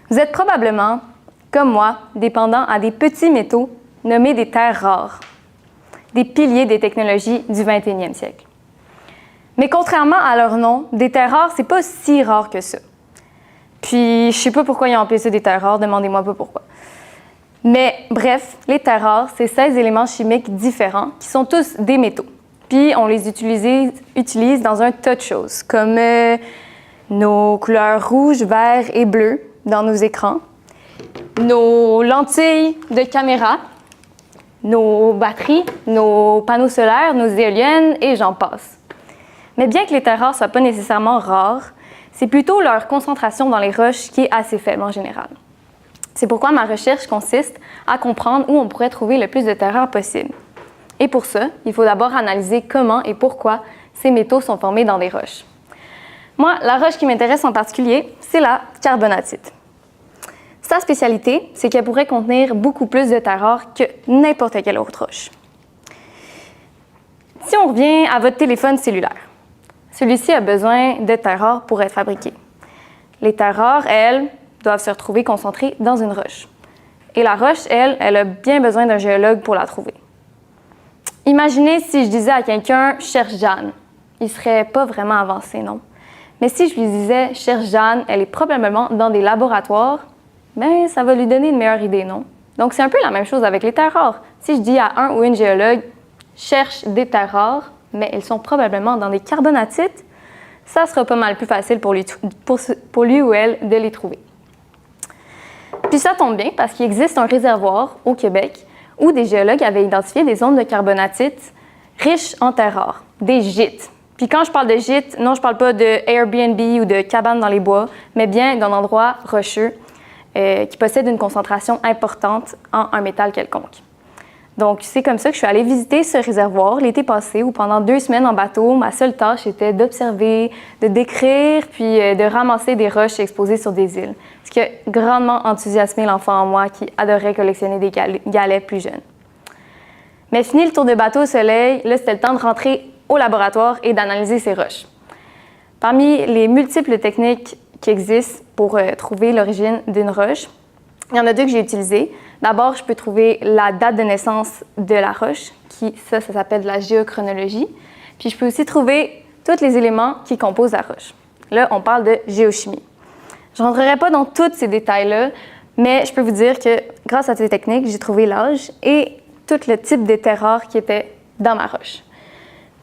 vous êtes probablement, comme moi, dépendant à des petits métaux nommés des terres rares, des piliers des technologies du 21e siècle. Mais contrairement à leur nom, des terres rares, c'est pas si rare que ça. Puis, je sais pas pourquoi ils ont appelé ça des terres rares, demandez-moi pas pourquoi. Mais bref, les terres rares, c'est 16 éléments chimiques différents qui sont tous des métaux. Puis, on les utilise dans un tas de choses, comme nos couleurs rouge, vert et bleu dans nos écrans, nos lentilles de caméra, nos batteries, nos panneaux solaires, nos éoliennes et j'en passe. Mais bien que les terres rares ne soient pas nécessairement rares, c'est plutôt leur concentration dans les roches qui est assez faible en général. C'est pourquoi ma recherche consiste à comprendre où on pourrait trouver le plus de terres rares possible. Et pour ça, il faut d'abord analyser comment et pourquoi ces métaux sont formés dans des roches. Moi, la roche qui m'intéresse en particulier, c'est la carbonatite. Sa spécialité, c'est qu'elle pourrait contenir beaucoup plus de terres rares que n'importe quelle autre roche. Si on revient à votre téléphone cellulaire, celui-ci a besoin de terres rares pour être fabriqué. Les terres rares, elles, doivent se retrouver concentrées dans une roche. Et la roche, elle a bien besoin d'un géologue pour la trouver. Imaginez si je disais à quelqu'un « cherche Jeanne ». Il ne serait pas vraiment avancé, non? Mais si je lui disais « cherche Jeanne, elle est probablement dans des laboratoires », bien, ça va lui donner une meilleure idée, non? Donc, c'est un peu la même chose avec les terres rares. Si je dis à un ou une géologue « cherche des terres rares », mais elles sont probablement dans des carbonatites, ça sera pas mal plus facile pour lui ou elle de les trouver. Puis ça tombe bien parce qu'il existe un réservoir au Québec où des géologues avaient identifié des zones de carbonatite riches en terres rares, des gîtes. Puis quand je parle de gîtes, non, je parle pas de Airbnb ou de cabane dans les bois, mais bien d'un endroit rocheux qui possède une concentration importante en un métal quelconque. Donc, c'est comme ça que je suis allée visiter ce réservoir l'été passé, où pendant 2 semaines en bateau, ma seule tâche était d'observer, de décrire, puis de ramasser des roches exposées sur des îles. Ce qui a grandement enthousiasmé l'enfant en moi qui adorait collectionner des galets plus jeunes. Mais fini le tour de bateau au soleil, là, c'était le temps de rentrer au laboratoire et d'analyser ces roches. Parmi les multiples techniques qui existent pour trouver l'origine d'une roche, il y en a 2 que j'ai utilisées. D'abord, je peux trouver la date de naissance de la roche, ça s'appelle de la géochronologie. Puis je peux aussi trouver tous les éléments qui composent la roche. Là, on parle de géochimie. Je ne rentrerai pas dans tous ces détails-là, mais je peux vous dire que grâce à ces techniques, j'ai trouvé l'âge et tout le type de terres rares qui étaient dans ma roche.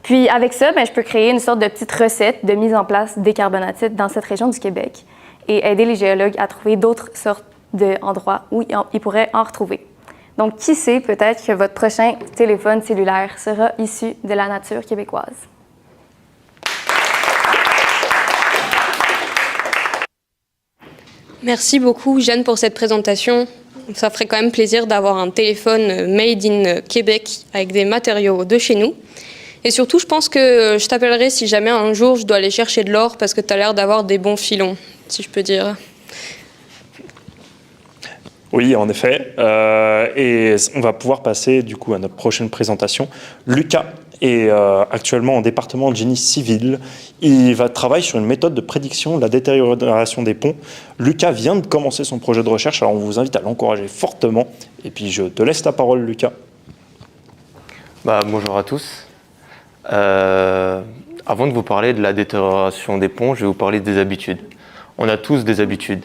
Puis avec ça, je peux créer une sorte de petite recette de mise en place des carbonatites dans cette région du Québec et aider les géologues à trouver d'autres sortes d'endroits où ils pourraient en retrouver. Donc, qui sait, peut-être que votre prochain téléphone cellulaire sera issu de la nature québécoise. Merci beaucoup, Jeanne, pour cette présentation. Ça ferait quand même plaisir d'avoir un téléphone made in Québec avec des matériaux de chez nous. Et surtout, je pense que je t'appellerai si jamais un jour je dois aller chercher de l'or parce que tu as l'air d'avoir des bons filons, si je peux dire. Oui, en effet. Et on va pouvoir passer du coup à notre prochaine présentation. Lucas est actuellement en département de génie civil. Il va travailler sur une méthode de prédiction de la détérioration des ponts. Lucas vient de commencer son projet de recherche, alors on vous invite à l'encourager fortement. Et puis je te laisse la parole, Lucas. Bonjour à tous. Avant de vous parler de la détérioration des ponts, je vais vous parler des habitudes. On a tous des habitudes.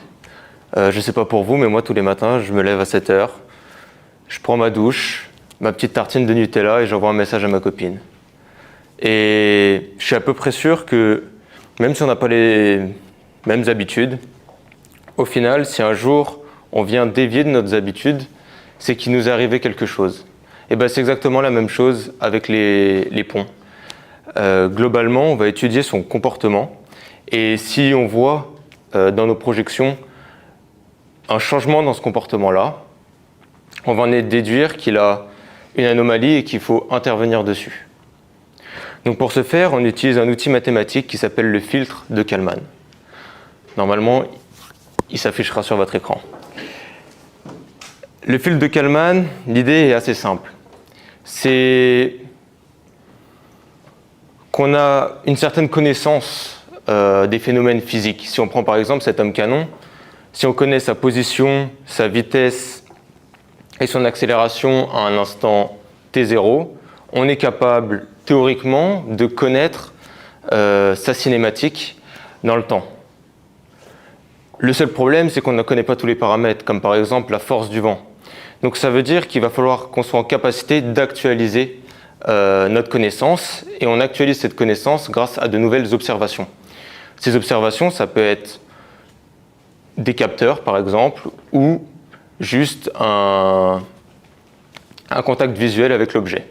Je ne sais pas pour vous, mais moi, tous les matins, je me lève à 7 h, je prends ma douche, ma petite tartine de Nutella et j'envoie un message à ma copine. Et je suis à peu près sûr que, même si on n'a pas les mêmes habitudes, au final, si un jour on vient dévier de nos habitudes, c'est qu'il nous est arrivé quelque chose. Et c'est exactement la même chose avec les ponts. Globalement, on va étudier son comportement. Et si on voit dans nos projections un changement dans ce comportement-là, on va en déduire qu'il a une anomalie et qu'il faut intervenir dessus. Donc pour ce faire, on utilise un outil mathématique qui s'appelle le filtre de Kalman. Normalement, il s'affichera sur votre écran. Le filtre de Kalman, l'idée est assez simple. C'est qu'on a une certaine connaissance des phénomènes physiques. Si on prend par exemple cet homme canon, si on connaît sa position, sa vitesse et son accélération à un instant t0, on est capable théoriquement de connaître sa cinématique dans le temps. Le seul problème, c'est qu'on ne connaît pas tous les paramètres, comme par exemple la force du vent. Donc ça veut dire qu'il va falloir qu'on soit en capacité d'actualiser notre connaissance, et on actualise cette connaissance grâce à de nouvelles observations. Ces observations, ça peut être des capteurs par exemple, ou juste un contact visuel avec l'objet.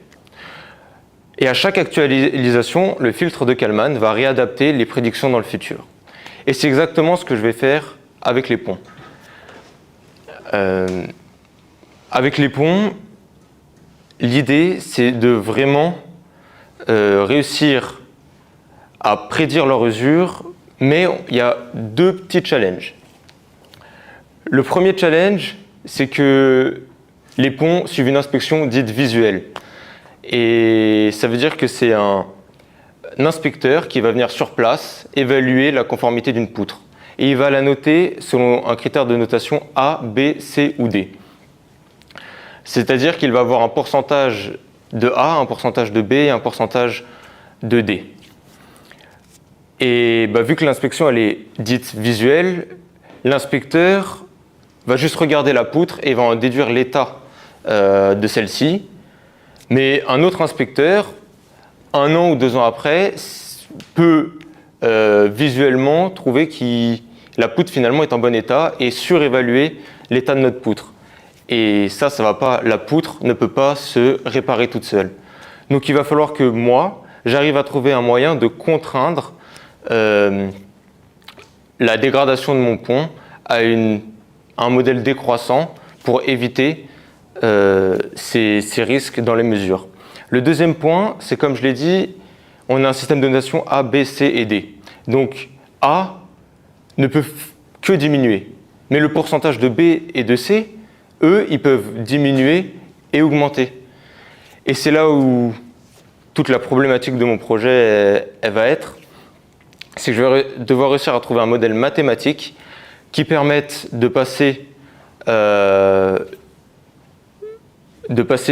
Et à chaque actualisation, le filtre de Kalman va réadapter les prédictions dans le futur. Et c'est exactement ce que je vais faire avec les ponts. Avec les ponts, l'idée c'est de vraiment réussir à prédire leur usure, mais il y a 2 petits challenges. Le premier challenge, c'est que les ponts suivent une inspection dite visuelle. Et ça veut dire que c'est un inspecteur qui va venir sur place évaluer la conformité d'une poutre. Et il va la noter selon un critère de notation A, B, C ou D. C'est-à-dire qu'il va avoir un pourcentage de A, un pourcentage de B et un pourcentage de D. Et vu que l'inspection elle est dite visuelle, l'inspecteur va juste regarder la poutre et va en déduire l'état de celle-ci. Mais un autre inspecteur, 1 an ou 2 ans après, peut visuellement trouver que la poutre finalement est en bon état et surévaluer l'état de notre poutre. Et ça va pas, la poutre ne peut pas se réparer toute seule. Donc il va falloir que moi, j'arrive à trouver un moyen de contraindre la dégradation de mon pont à un modèle décroissant pour éviter ces risques dans les mesures. Le deuxième point, c'est comme je l'ai dit, on a un système de notation A, B, C et D. Donc A ne peut que diminuer, mais le pourcentage de B et de C, eux, ils peuvent diminuer et augmenter. Et c'est là où toute la problématique de mon projet elle va être, c'est que je vais devoir réussir à trouver un modèle mathématique qui permette de passer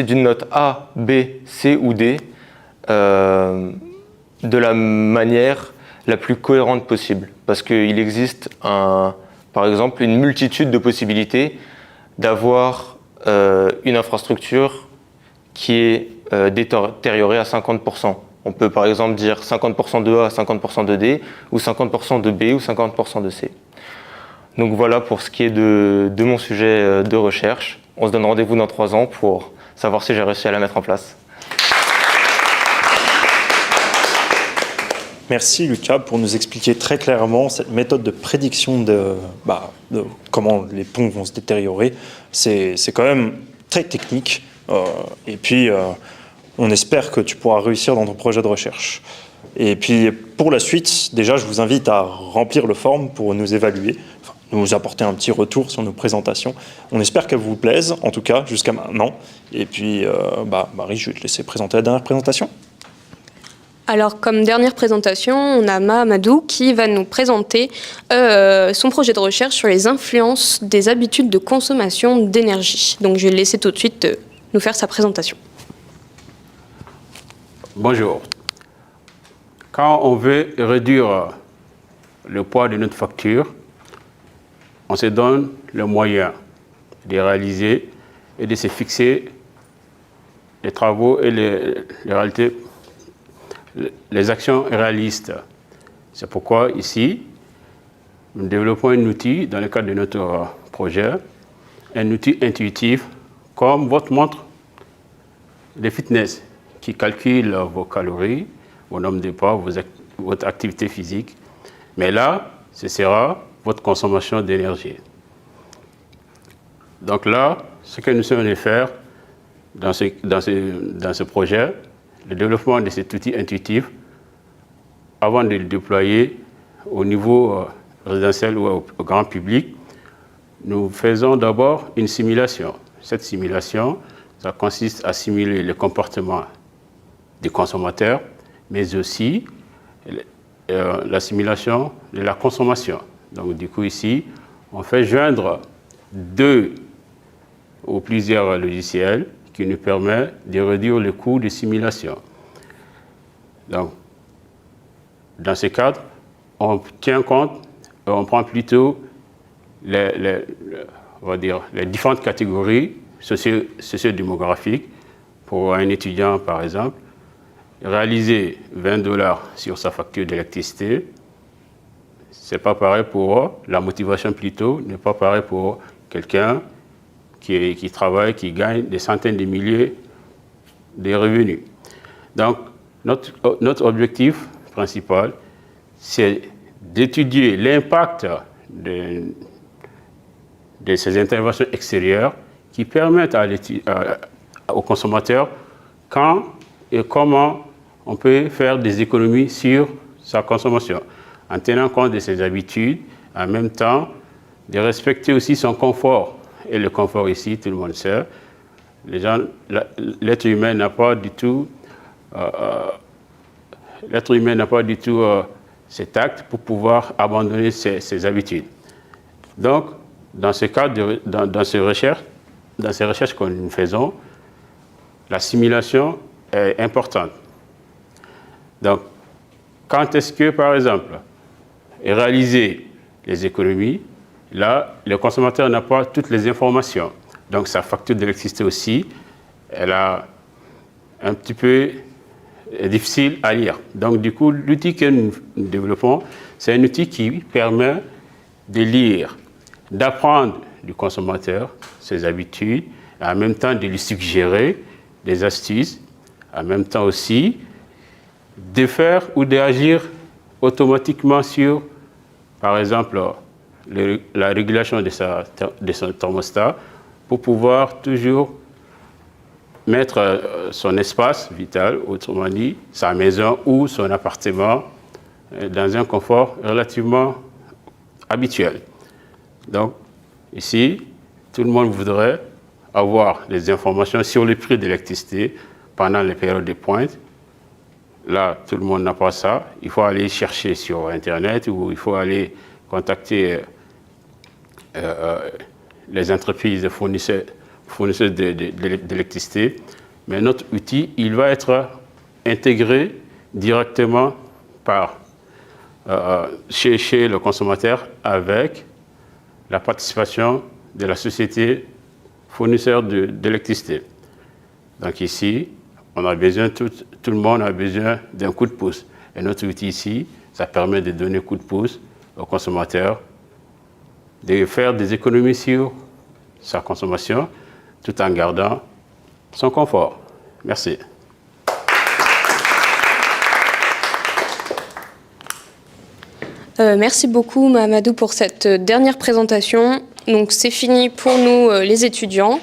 d'une note A, B, C ou D de la manière la plus cohérente possible. Parce qu'il existe, par exemple, une multitude de possibilités d'avoir une infrastructure qui est détériorée à 50%. On peut par exemple dire 50% de A, 50% de D, ou 50% de B, ou 50% de C. Donc voilà pour ce qui est de mon sujet de recherche. On se donne rendez-vous dans 3 ans pour savoir si j'ai réussi à la mettre en place. Merci Lucas pour nous expliquer très clairement cette méthode de prédiction de comment les ponts vont se détériorer. C'est quand même très technique et puis on espère que tu pourras réussir dans ton projet de recherche. Et puis pour la suite, déjà je vous invite à remplir le form pour nous évaluer, nous apporter un petit retour sur nos présentations. On espère qu'elles vous plaisent, en tout cas jusqu'à maintenant. Et puis Marie, je vais te laisser présenter la dernière présentation. Alors, comme dernière présentation, on a Mahamadou qui va nous présenter son projet de recherche sur les influences des habitudes de consommation d'énergie. Donc, je vais le laisser tout de suite nous faire sa présentation. Bonjour. Quand on veut réduire le poids de notre facture, on se donne le moyen de réaliser et de se fixer les travaux et les actions réalistes. C'est pourquoi ici, nous développons un outil dans le cadre de notre projet, un outil intuitif comme votre montre de fitness qui calcule vos calories, vos nombre de pas, votre activité physique. Mais là, ce sera votre consommation d'énergie. Donc là, ce que nous sommes allés faire dans ce projet, le développement de cet outil intuitif, avant de le déployer au niveau résidentiel ou au grand public, nous faisons d'abord une simulation. Cette simulation, ça consiste à simuler le comportement des consommateurs, mais aussi la simulation de la consommation. Donc du coup ici, on fait joindre 2 ou plusieurs logiciels qui nous permettent de réduire le coût de simulation. Donc, dans ce cadre, on tient compte, on prend plutôt les différentes catégories sociodémographiques. Pour un étudiant, par exemple, réaliser $20 sur sa facture d'électricité, c'est pas pareil pour la motivation plutôt, n'est pas pareil pour quelqu'un qui travaille, qui gagne des centaines de milliers de revenus. Donc, notre objectif principal, c'est d'étudier l'impact de ces interventions extérieures qui permettent aux consommateurs quand et comment on peut faire des économies sur sa consommation, en tenant compte de ses habitudes, en même temps de respecter aussi son confort. Et le confort ici, tout le monde sait, l'être humain n'a pas du tout cet acte pour pouvoir abandonner ses habitudes. Donc, dans ce cadre, dans ces recherches que nous faisons, la simulation est importante. Donc, quand est-ce que, par exemple, réaliser les économies, là, le consommateur n'a pas toutes les informations. Donc, sa facture d'électricité aussi, elle a un petit peu difficile à lire. Donc, du coup, l'outil que nous développons, c'est un outil qui permet de lire, d'apprendre du consommateur ses habitudes, et en même temps de lui suggérer des astuces, en même temps aussi de faire ou d'agir automatiquement sur, par exemple, la régulation de son thermostat pour pouvoir toujours mettre son espace vital, autrement dit, sa maison ou son appartement, dans un confort relativement habituel. Donc, ici, tout le monde voudrait avoir des informations sur le prix de l'électricité pendant les périodes de pointe. Là, tout le monde n'a pas ça. Il faut aller chercher sur Internet ou il faut aller contacter les entreprises fournisseuses d'électricité. Mais notre outil, il va être intégré directement chez le consommateur avec la participation de la société fournisseur d'électricité. Donc ici, on a besoin, tout le monde a besoin d'un coup de pouce. Et notre outil ici, ça permet de donner un coup de pouce au consommateur, de faire des économies sur sa consommation, tout en gardant son confort. Merci. Merci beaucoup Mahamadou pour cette dernière présentation. Donc c'est fini pour nous les étudiants.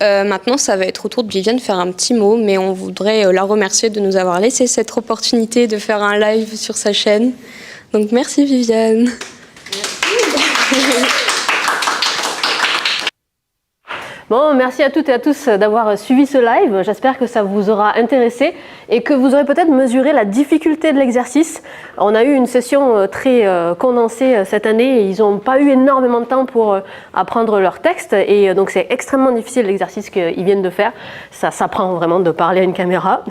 Maintenant, ça va être au tour de Viviane de faire un petit mot, mais on voudrait la remercier de nous avoir laissé cette opportunité de faire un live sur sa chaîne. Donc merci Viviane. Bon, merci à toutes et à tous d'avoir suivi ce live. J'espère que ça vous aura intéressé et que vous aurez peut-être mesuré la difficulté de l'exercice. On a eu une session très condensée cette année et ils n'ont pas eu énormément de temps pour apprendre leur texte et donc c'est extrêmement difficile l'exercice qu'ils viennent de faire. Ça s'apprend vraiment de parler à une caméra.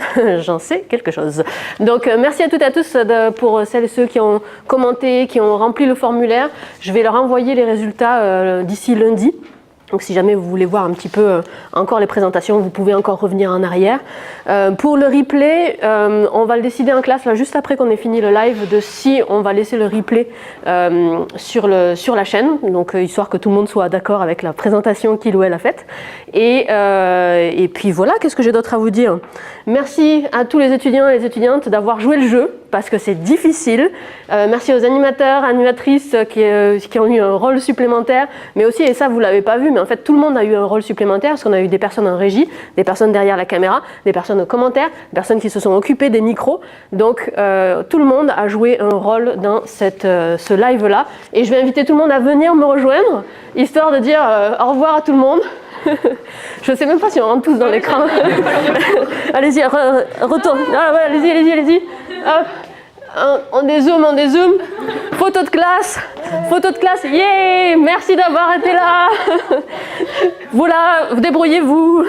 J'en sais quelque chose. Donc merci à toutes et à tous pour celles et ceux qui ont commenté, qui ont rempli le formulaire. Je vais leur envoyer les résultats d'ici lundi. Donc si jamais vous voulez voir un petit peu encore les présentations, vous pouvez encore revenir en arrière. Pour le replay, on va le décider en classe là, juste après qu'on ait fini le live, de si on va laisser le replay sur la chaîne, donc histoire que tout le monde soit d'accord avec la présentation qu'il ou elle a faite. Et puis voilà, qu'est-ce que j'ai d'autre à vous dire? Merci à tous les étudiants et les étudiantes d'avoir joué le jeu, parce que c'est difficile. Merci aux animateurs, animatrices qui ont eu un rôle supplémentaire, mais aussi, et ça vous l'avez pas vu, mais en fait tout le monde a eu un rôle supplémentaire, parce qu'on a eu des personnes en régie, des personnes derrière la caméra, des personnes aux commentaires, des personnes qui se sont occupées des micros. Donc tout le monde a joué un rôle dans ce live-là. Et je vais inviter tout le monde à venir me rejoindre, histoire de dire au revoir à tout le monde. Je ne sais même pas si on rentre tous dans l'écran. Allez-y, retourne. Ah, ouais, allez-y. Hop. On dézoome. Photo de classe. Yeah, merci d'avoir été là. Voilà, débrouillez-vous.